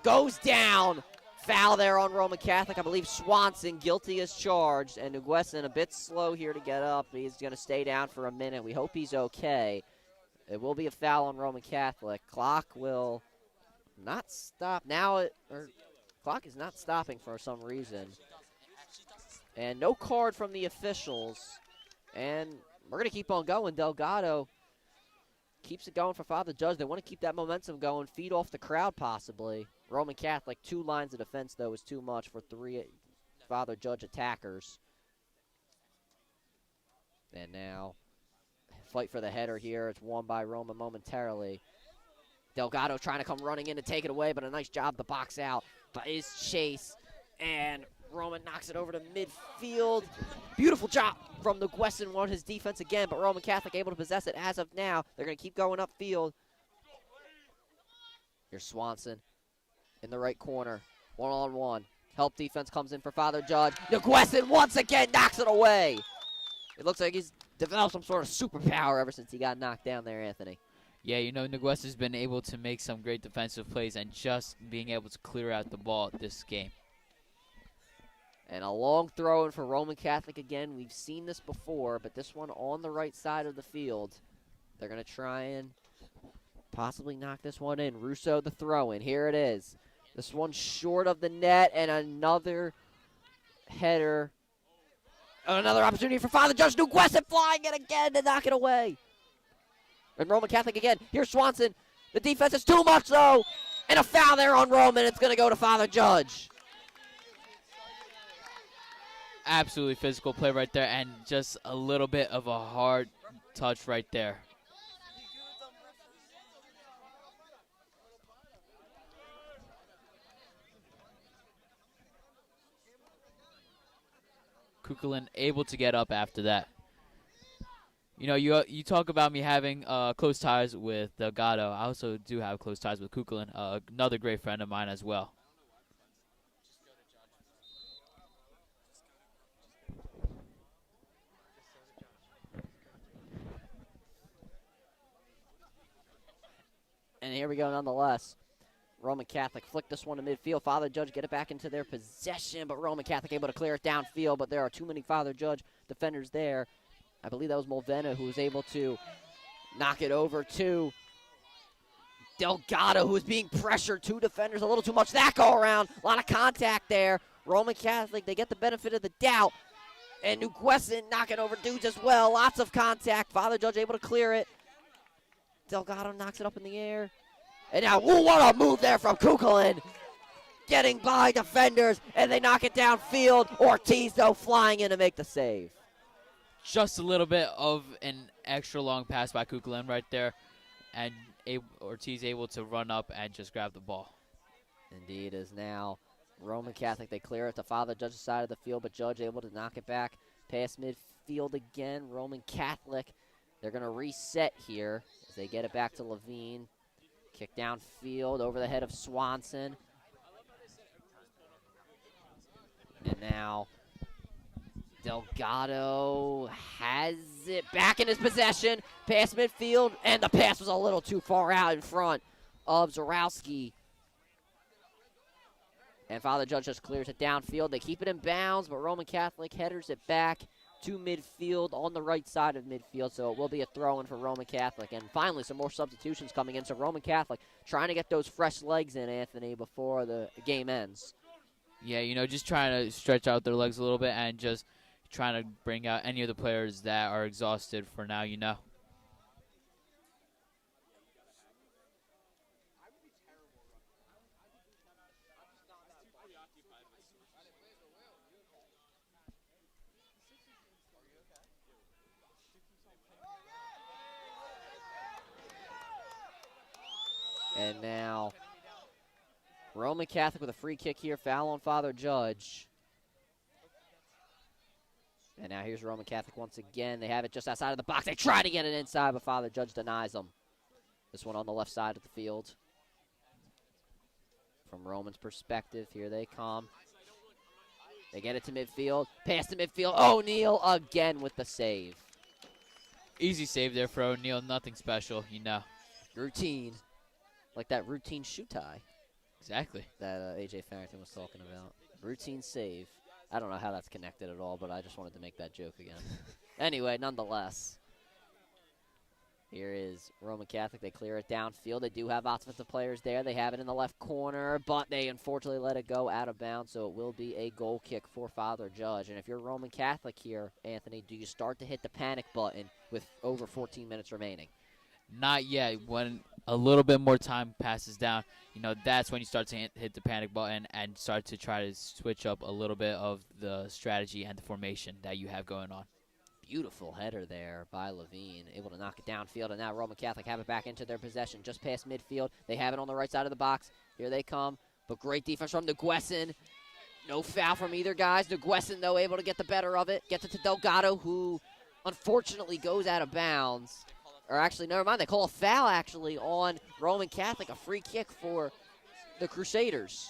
goes down. Foul there on Roman Catholic. I believe Swanson guilty as charged, and Nguesson a bit slow here to get up. He's going to stay down for a minute. We hope he's okay. It will be a foul on Roman Catholic. Clock will not stop. Now clock is not stopping for some reason. And no card from the officials. And we're going to keep on going. Delgado keeps it going for Father Judge. They want to keep that momentum going, feed off the crowd possibly. Roman Catholic, 2 lines of defense, though, is too much for 3 Father Judge attackers. And now, fight for the header here. It's won by Roman momentarily. Delgado trying to come running in to take it away, but a nice job to box out by his Chase. And Roman knocks it over to midfield. Beautiful job from the Nguesson on his defense again, but Roman Catholic able to possess it as of now. They're going to keep going upfield. Here's Swanson in the right corner, 1-on-1. Help defense comes in for Father Judge. Nguesson once again knocks it away. It looks like he's developed some sort of superpower ever since he got knocked down there, Anthony. Yeah, you know, Nguesson's been able to make some great defensive plays and just being able to clear out the ball this game. And a long throw in for Roman Catholic again. We've seen this before, but this one on the right side of the field. They're going to try and possibly knock this one in. Russo the throw in. Here it is. This one short of the net, and another header. Another opportunity for Father Judge. Nguesson flying it again to knock it away. And Roman Catholic again. Here's Swanson. The defense is too much, though. And a foul there on Roman. It's going to go to Father Judge. Absolutely physical play right there, and just a little bit of a hard touch right there. Kukulin able to get up after that. You know, you talk about me having close ties with Delgado. I also do have close ties with Kukulin, another great friend of mine as well. And here we go nonetheless. Roman Catholic flick this one to midfield. Father Judge get it back into their possession, but Roman Catholic able to clear it downfield, but there are too many Father Judge defenders there. I believe that was Mulvena who was able to knock it over to Delgado, who is being pressured, 2 defenders, a little too much that go around. A lot of contact there. Roman Catholic, they get the benefit of the doubt. And Nguesin knocking over dudes as well. Lots of contact. Father Judge able to clear it. Delgado knocks it up in the air. And now, ooh, what a move there from Kukulin. Getting by defenders, and they knock it downfield. Ortiz, though, flying in to make the save. Just a little bit of an extra long pass by Kukulin right there. And Ortiz able to run up and just grab the ball. Indeed, is now Roman Catholic. They clear it to Father Judge's side of the field, but Judge able to knock it back past midfield again. Roman Catholic, they're going to reset here as they get it back to Levine. Kick downfield over the head of Swanson. And now Delgado has it back in his possession, past midfield, and the pass was a little too far out in front of Zarowski. And Father Judge just clears it downfield. They keep it in bounds, but Roman Catholic headers it back to midfield on the right side of midfield, so it will be a throw-in for Roman Catholic. And finally, some more substitutions coming in, so Roman Catholic trying to get those fresh legs in, Anthony, before the game ends. Yeah, just trying to stretch out their legs a little bit and just trying to bring out any of the players that are exhausted for now, And now Roman Catholic with a free kick here, foul on Father Judge. And now here's Roman Catholic once again. They have it just outside of the box. They try to get it inside, but Father Judge denies them. This one on the left side of the field. From Roman's perspective, here they come. They get it to midfield. Pass to midfield. O'Neal again with the save. Easy save there for O'Neal. Nothing special, Routine. Like that routine shoe tie Exactly. that A.J. Farrington was talking about. Routine save. I don't know how that's connected at all, but I just wanted to make that joke again. Anyway, nonetheless, here is Roman Catholic. They clear it downfield. They do have offensive players there. They have it in the left corner, but they unfortunately let it go out of bounds, so it will be a goal kick for Father Judge. And if you're Roman Catholic here, Anthony, do you start to hit the panic button with over 14 minutes remaining? Not yet. When a little bit more time passes down, that's when you start to hit the panic button and start to try to switch up a little bit of the strategy and the formation that you have going on. Beautiful header there by Levine, able to knock it downfield, and now Roman Catholic have it back into their possession, just past midfield. They have it on the right side of the box. Here they come, but great defense from Nguesin. No foul from either guys. Nguesin, though, able to get the better of it. Gets it to Delgado, who unfortunately goes out of bounds. Or actually, never mind, they call a foul, actually, on Roman Catholic, a free kick for the Crusaders.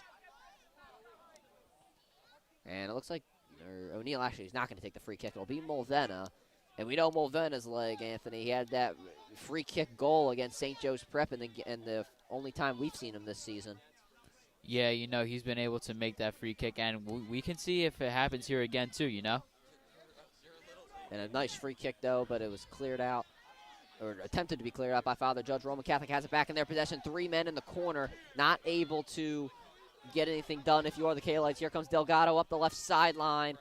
And it looks like O'Neal actually is not going to take the free kick. It'll be Mulvena. And we know Mulvena's leg, Anthony. He had that free kick goal against St. Joe's Prep in the only time we've seen him this season. Yeah, he's been able to make that free kick, and we can see if it happens here again, too, And a nice free kick, though, but it was cleared out. Or attempted to be cleared out by Father Judge. Roman Catholic has it back in their possession. 3 men in the corner, not able to get anything done if you are the Cahillites. Here comes Delgado up the left sideline.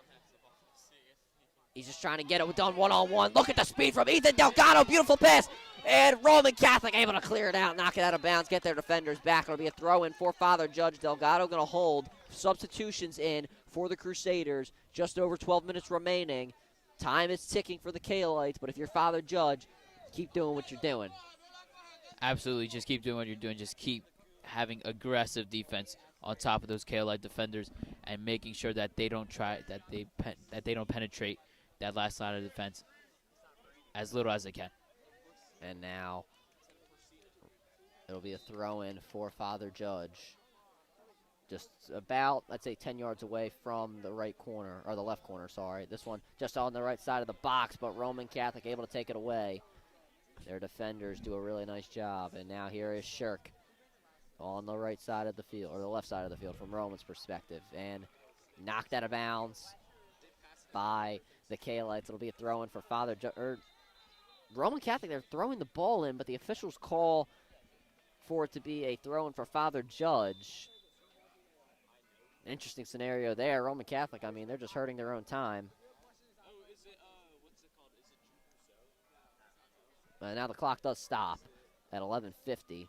He's just trying to get it done one-on-one. Look at the speed from Ethan Delgado. Beautiful pass. And Roman Catholic able to clear it out, knock it out of bounds, get their defenders back. It'll be a throw-in for Father Judge. Delgado going to hold. Substitutions in for the Crusaders. Just over 12 minutes remaining. Time is ticking for the Cahillites, but if you're Father Judge, keep doing what you're doing. Absolutely. Just keep doing what you're doing. Just keep having aggressive defense on top of those Cahillite defenders and making sure that they don't penetrate that last line of defense as little as they can. And now it'll be a throw-in for Father Judge. Just about, I'd say, 10 yards away from the right corner, or the left corner, sorry. This one just on the right side of the box, but Roman Catholic able to take it away. Their defenders do a really nice job. And now here is Shirk on the right side of the field, or the left side of the field from Roman's perspective. And knocked out of bounds by the Cahillites. It'll be a throw-in for Roman Catholic. They're throwing the ball in, but the officials call for it to be a throw-in for Father Judge. Interesting scenario there. Roman Catholic, I mean, they're just hurting their own time. But now the clock does stop at 11:50.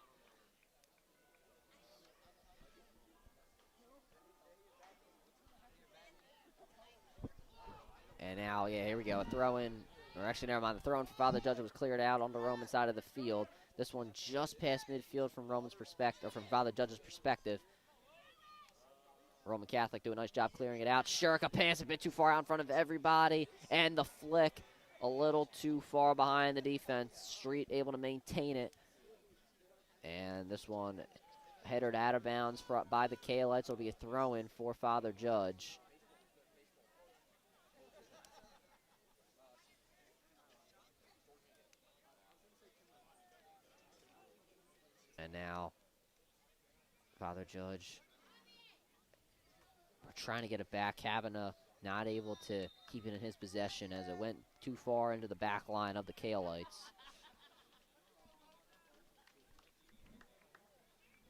And now, yeah, here we go. A throw-in, or actually, never mind. The throw-in for Father Judge was cleared out on the Roman side of the field. This one just past midfield from Roman's perspective, or from Father Judge's perspective. Roman Catholic doing a nice job clearing it out. Shuriken pass a bit too far out in front of everybody. And the flick a little too far behind the defense. Street able to maintain it. And this one headed out of bounds by the Cahillites. Will be a throw-in for Father Judge. And now Father Judge trying to get it back. Kavanaugh not able to keep it in his possession as it went too far into the back line of the Cahillites.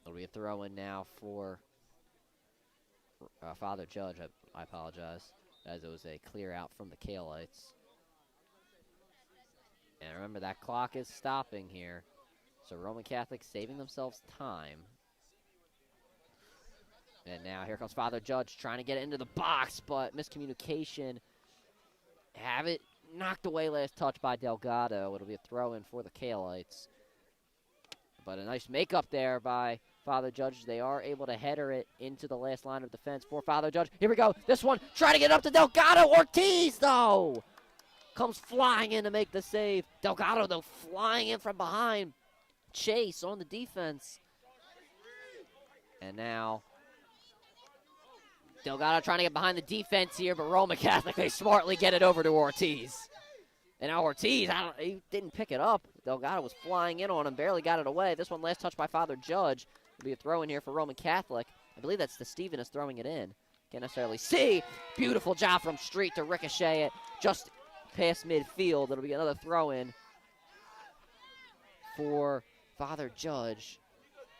It'll be a throw-in now for Father Judge. I apologize, as it was a clear out from the Cahillites. And remember, that clock is stopping here. So Roman Catholic saving themselves time. And now here comes Father Judge trying to get it into the box, but miscommunication. Have it knocked away last touch by Delgado. It'll be a throw-in for the Cahillites. But a nice make-up there by Father Judge. They are able to header it into the last line of defense for Father Judge. Here we go. This one trying to get up to Delgado. Ortiz, though, comes flying in to make the save. Delgado, though, flying in from behind. Chase on the defense. And now Delgado trying to get behind the defense here, but Roman Catholic, they smartly get it over to Ortiz. And now Ortiz, he didn't pick it up. Delgado was flying in on him, barely got it away. This one last touch by Father Judge. Will be a throw in here for Roman Catholic. I believe that's the Steven is throwing it in. Can't necessarily see. Beautiful job from Street to ricochet it just past midfield. It'll be another throw in for Father Judge.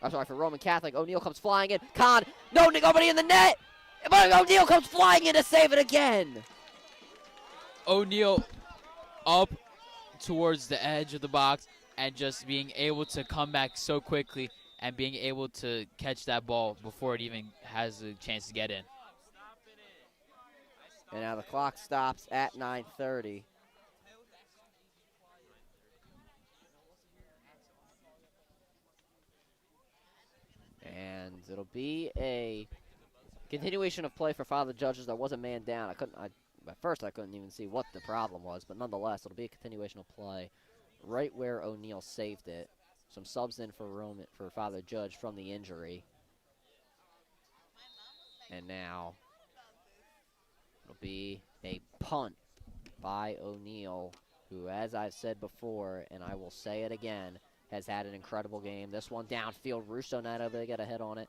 I'm sorry, for Roman Catholic. O'Neal comes flying in. Khan, nobody in the net. But O'Neal comes flying in to save it again. O'Neal up towards the edge of the box and just being able to come back so quickly and being able to catch that ball before it even has a chance to get in. And now the clock stops at 9:30. And it'll be a continuation of play for Father Judges. There was a man down. At first I couldn't even see what the problem was, but nonetheless, it'll be a continuation of play right where O'Neal saved it. Some subs in for Father Judge from the injury. And now it'll be a punt by O'Neal, who, as I've said before, and I will say it again, has had an incredible game. This one downfield, Russo not able to get a hit on it.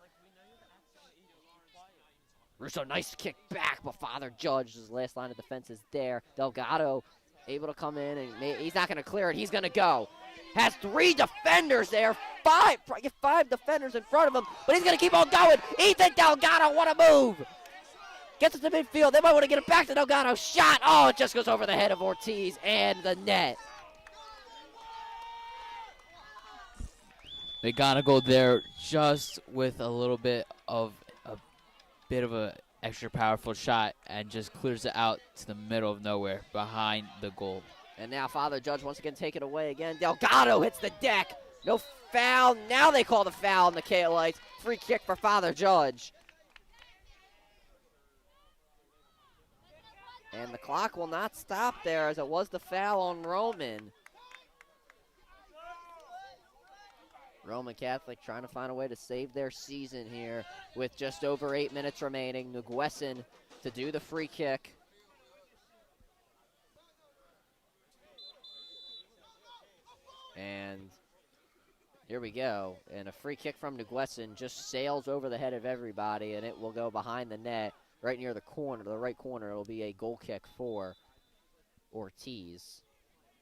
Russo, nice kick back, but Father Judge's last line of defense is there. Delgado able to come in, and he's not going to clear it. He's going to go. Has three defenders there, five defenders in front of him, but he's going to keep on going. Ethan Delgado, what a move. Gets it to midfield. They might want to get it back to Delgado. Shot. Oh, it just goes over the head of Ortiz and the net. They got to go there just with a little bit of a extra powerful shot and just clears it out to the middle of nowhere behind the goal. And now Father Judge once again take it away again. Delgado hits the deck. No foul. Now they call the foul on the Cahillites. Free kick for Father Judge. And the clock will not stop there, as it was the foul on Roman. Roman Catholic trying to find a way to save their season here with just over 8 minutes remaining. Nguesson to do the free kick. And here we go. And a free kick from Nguesson just sails over the head of everybody, and it will go behind the net right near the corner, the right corner. It'll be a goal kick for Ortiz.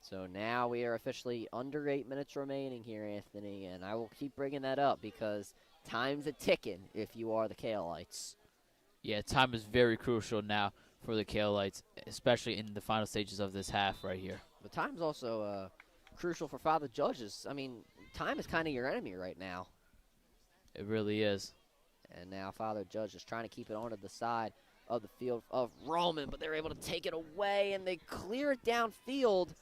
So now we are officially under 8 minutes remaining here, Anthony, and I will keep bringing that up because time's a ticking if you are the Cahillites. Yeah, time is very crucial now for the Cahillites, especially in the final stages of this half right here. But time's also crucial for Father Judges. I mean, time is kind of your enemy right now. It really is. And now Father Judge is trying to keep it onto the side of the field of Roman, but they're able to take it away, and they clear it downfield.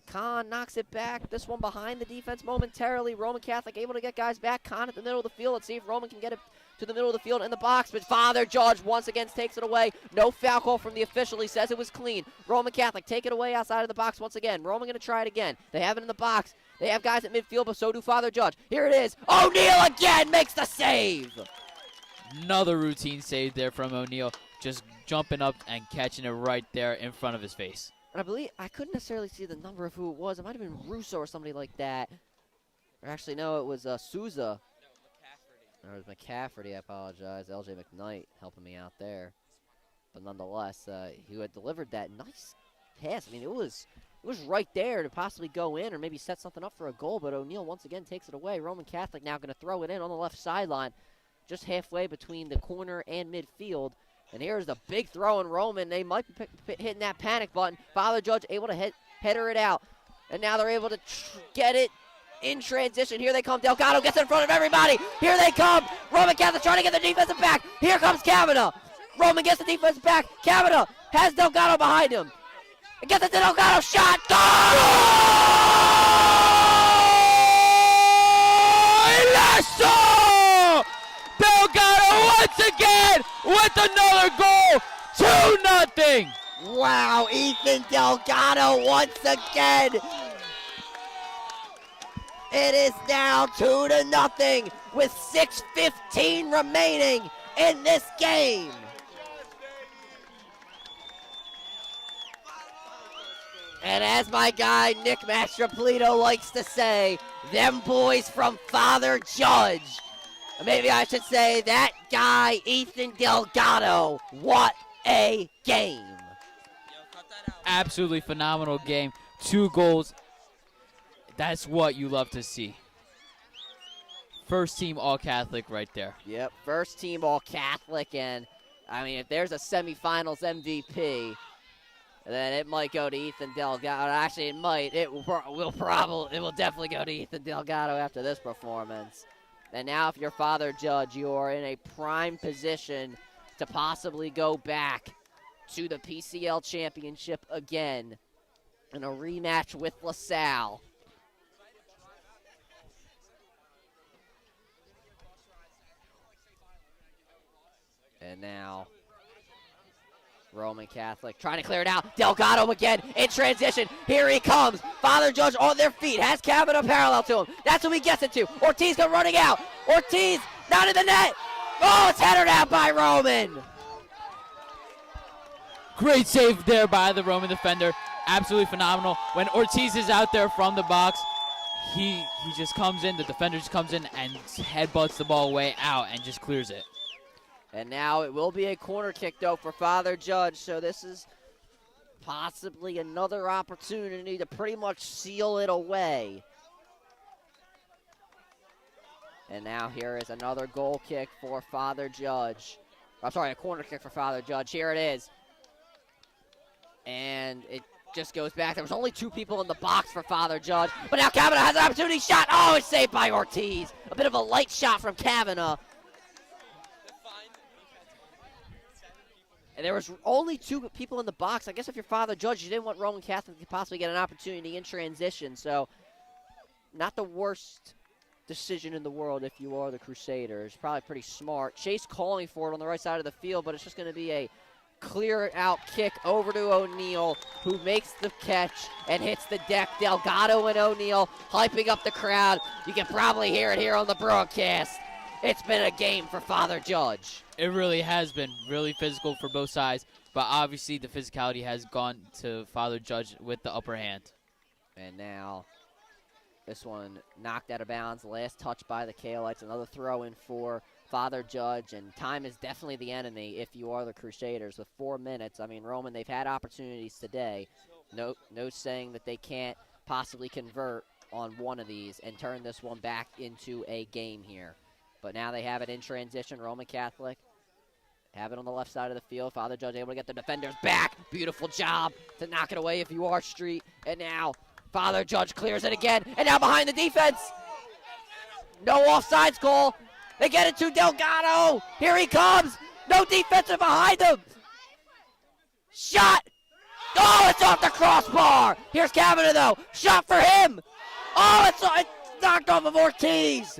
Khan knocks it back. This one behind the defense momentarily. Roman Catholic able to get guys back. Khan at the middle of the field. Let's see if Roman can get it to the middle of the field in the box, but Father Judge once again takes it away. No foul call from the official. He says it was clean. Roman Catholic take it away outside of the box once again. Roman going to try it again. They have it in the box. They have guys at midfield, but so do Father Judge. Here it is. O'Neal again makes the save. Another routine save there from O'Neal, just jumping up and catching it right there in front of his face. And I believe, I couldn't necessarily see the number of who it was. It might have been Russo or somebody like that. Or actually, no, it was Souza. Or it was McCafferty, I apologize. LJ McKnight helping me out there. But nonetheless, he had delivered that nice pass. I mean, it was right there to possibly go in or maybe set something up for a goal. But O'Neal once again takes it away. Roman Catholic now going to throw it in on the left sideline, just halfway between the corner and midfield. And here's the big throw in Roman. They might be hitting that panic button. Father Judge able to header it out. And now they're able to get it in transition. Here they come. Delgado gets in front of everybody. Here they come. Roman Catholic trying to get the defensive back. Here comes Kavanaugh. Roman gets the defense back. Kavanaugh has Delgado behind him. And gets it to Delgado. Shot. Goal! Delgado once again with another goal. 2-0. Wow, Ethan Delgado once again. It is now 2-0 with 6:15 remaining in this game. And as my guy Nick Mastropolito likes to say, them boys from Father Judge. Maybe I should say that guy, Ethan Delgado. What a game. Absolutely phenomenal game. 2 goals. That's what you love to see. First team All-Catholic right there. Yep, first team All-Catholic. And, I mean, if there's a semifinals MVP, then it might go to Ethan Delgado. Actually, it might. It will definitely go to Ethan Delgado after this performance. And now if you're Father Judge, you are in a prime position to possibly go back to the PCL championship again in a rematch with LaSalle. And now Roman Catholic trying to clear it out. Delgado again in transition. Here he comes. Father Judge on their feet. Has Kavanaugh parallel to him. That's who he gets it to. Ortiz come running out. Ortiz not in the net. Oh, it's headed out by Roman. Great save there by the Roman defender. Absolutely phenomenal. When Ortiz is out there from the box, he just comes in. The defender just comes in and headbutts the ball way out and just clears it. And now it will be a corner kick, though, for Father Judge. So this is possibly another opportunity to pretty much seal it away. And now here is another goal kick for Father Judge. I'm sorry, a corner kick for Father Judge. Here it is. And it just goes back. There was only 2 people in the box for Father Judge. But now Kavanaugh has an opportunity. Shot. Oh, it's saved by Ortiz. A bit of a light shot from Kavanaugh. And there was only 2 people in the box. I guess if you're Father Judge, you didn't want Roman Catholic to possibly get an opportunity in transition. So not the worst decision in the world if you are the Crusaders. Probably pretty smart. Chase calling for it on the right side of the field, but it's just going to be a clear-out kick over to O'Neal, who makes the catch and hits the deck. Delgado and O'Neal hyping up the crowd. You can probably hear it here on the broadcast. It's been a game for Father Judge. It really has been really physical for both sides, but obviously the physicality has gone to Father Judge with the upper hand. And now this one knocked out of bounds. Last touch by the Cahillites. Another throw in for Father Judge. And time is definitely the enemy if you are the Crusaders with 4 minutes. I mean, Roman, they've had opportunities today, no saying that they can't possibly convert on one of these and turn this one back into a game here. But now they have it in transition. Roman Catholic have it on the left side of the field. Father Judge able to get the defenders back. Beautiful job to knock it away if you are Street. And now Father Judge clears it again. And now behind the defense. No offsides call. They get it to Delgado. Here he comes. No defensive behind him. Shot. Oh, it's off the crossbar. Here's Kavanaugh, though. Shot for him. Oh, it's knocked off of Ortiz.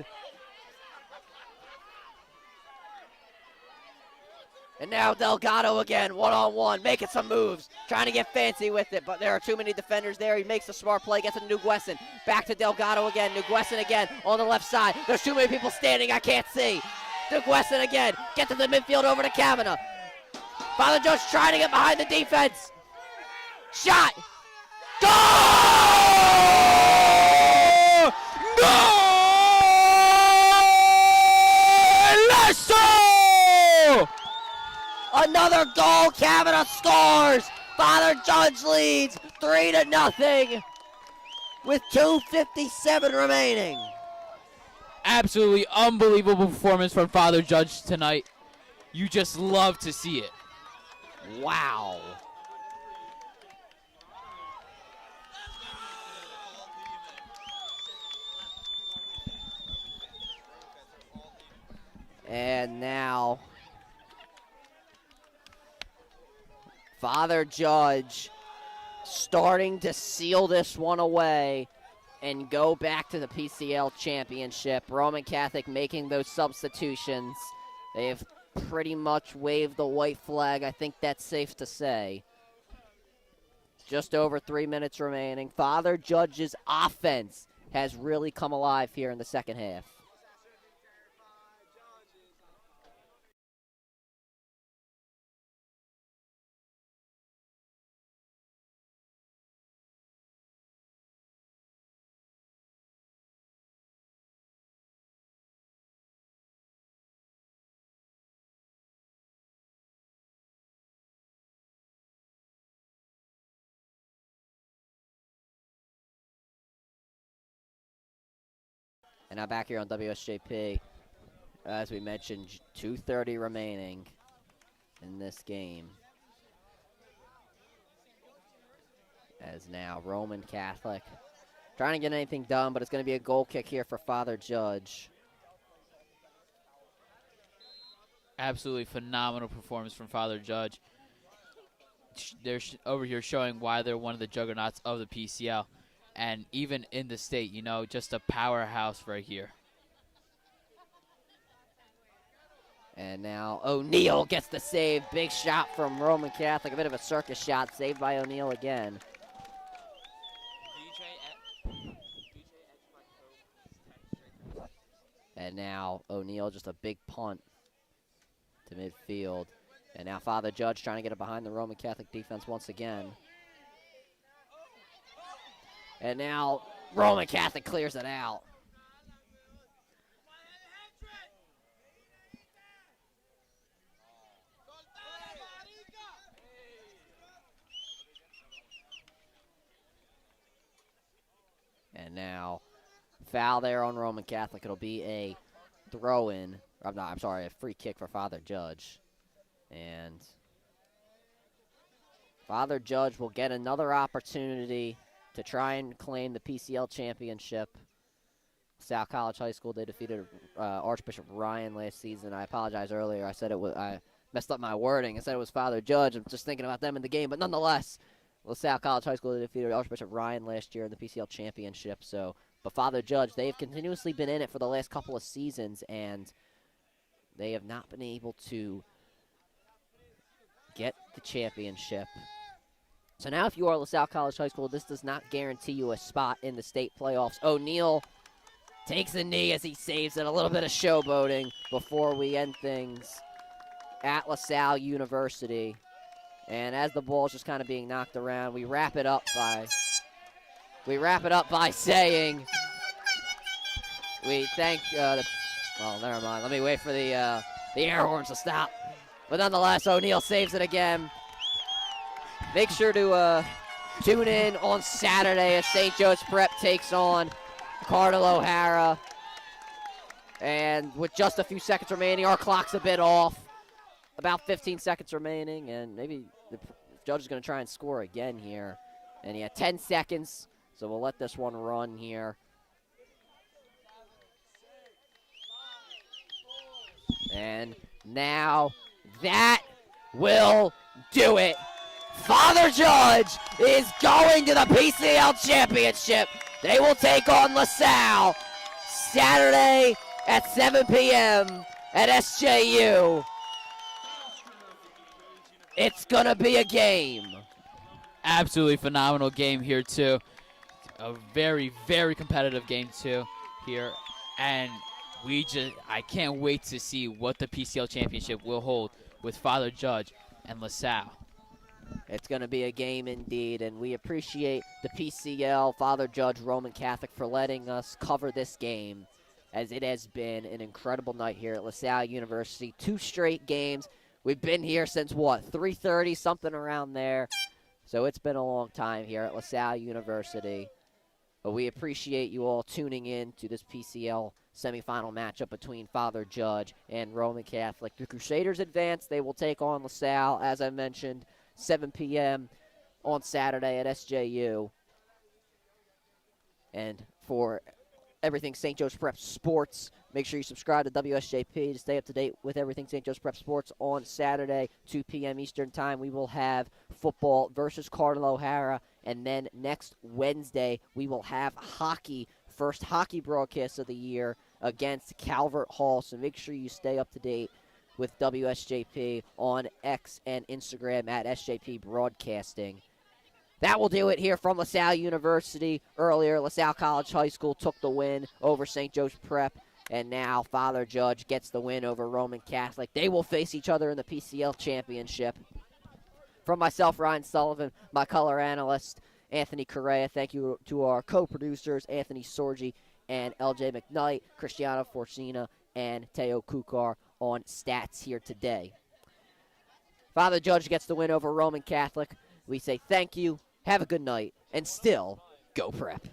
And now Delgado again, one-on-one, making some moves, trying to get fancy with it, but there are too many defenders there. He makes a smart play, gets it to Nguesson. Back to Delgado again, Nguesson again on the left side. There's too many people standing, I can't see. Nguesson again, gets to the midfield over to Kavanaugh. Father Judge trying to get behind the defense. Shot! Goal! No! Another goal, Kavanaugh scores! Father Judge leads 3-0 with 2:57 remaining. Absolutely unbelievable performance from Father Judge tonight. You just love to see it. Wow. And now Father Judge starting to seal this one away and go back to the PCL championship. Roman Catholic making those substitutions. They have pretty much waved the white flag. I think that's safe to say. Just over 3 minutes remaining. Father Judge's offense has really come alive here in the second half. And now back here on WSJP, as we mentioned, 2:30 remaining in this game. As now Roman Catholic trying to get anything done, but it's going to be a goal kick here for Father Judge. Absolutely phenomenal performance from Father Judge. They're over here showing why they're one of the juggernauts of the PCL. And even in the state, you know, just a powerhouse right here. And now O'Neal gets the save. Big shot from Roman Catholic. A bit of a circus shot. Saved by O'Neal again. And now O'Neal just a big punt to midfield. And now Father Judge trying to get it behind the Roman Catholic defense once again. And now Roman Catholic clears it out. And now foul there on Roman Catholic. It'll be a throw-in. I'm sorry, a free kick for Father Judge. And Father Judge will get another opportunity to try and claim the PCL championship. Salle College High School, they defeated Archbishop Ryan last season. I apologize earlier. I said it was, I messed up my wording. I said it was Father Judge. I'm just thinking about them in the game, but nonetheless, LaSalle College High School, they defeated Archbishop Ryan last year in the PCL championship. So, but Father Judge, they've continuously been in it for the last couple of seasons, and they have not been able to get the championship. So now if you are LaSalle College High School, this does not guarantee you a spot in the state playoffs. O'Neal takes a knee as he saves it. A little bit of showboating before we end things at LaSalle University. And as the ball's just kind of being knocked around, we wrap it up by saying we thank well, never mind. Let me wait for the air horns to stop. But nonetheless, O'Neal saves it again. Make sure to Tune in on Saturday as St. Joe's Prep takes on Cardinal O'Hara. And with just a few seconds remaining, our clock's a bit off. About 15 seconds remaining, and maybe the judge is going to try and score again here. And he had 10 seconds, so we'll let this one run here. And now that will do it. Father Judge is going to the PCL Championship. They will take on LaSalle Saturday at 7 p.m. at SJU. It's going to be a game. Absolutely phenomenal game here, too. A very, very competitive game, too, here. And I can't wait to see what the PCL Championship will hold with Father Judge and LaSalle. It's going to be a game indeed, and we appreciate the PCL, Father Judge, Roman Catholic, for letting us cover this game, as it has been an incredible night here at LaSalle University. 2 straight games. We've been here since, 3:30, something around there. So it's been a long time here at LaSalle University. But we appreciate you all tuning in to this PCL semifinal matchup between Father Judge and Roman Catholic. The Crusaders advance. They will take on LaSalle, as I mentioned, 7 p.m. on Saturday at SJU. And for everything St. Joe's Prep Sports, make sure you subscribe to WSJP to stay up to date with everything St. Joe's Prep Sports. On Saturday, 2 p.m. Eastern Time, we will have football versus Cardinal O'Hara. And then next Wednesday, we will have hockey, first hockey broadcast of the year against Calvert Hall. So make sure you stay up to date with WSJP on X and Instagram at SJP Broadcasting. That will do it here from LaSalle University. Earlier, LaSalle College High School took the win over St. Joe's Prep, and now Father Judge gets the win over Roman Catholic. They will face each other in the PCL Championship. From myself, Ryan Sullivan, my color analyst, Anthony Correa, thank you to our co-producers, Anthony Sorgi and LJ McKnight, Cristiano Forcina, and Teo Kukar on stats here today. Father Judge gets the win over Roman Catholic. We say thank you, have a good night, and still, go Prep.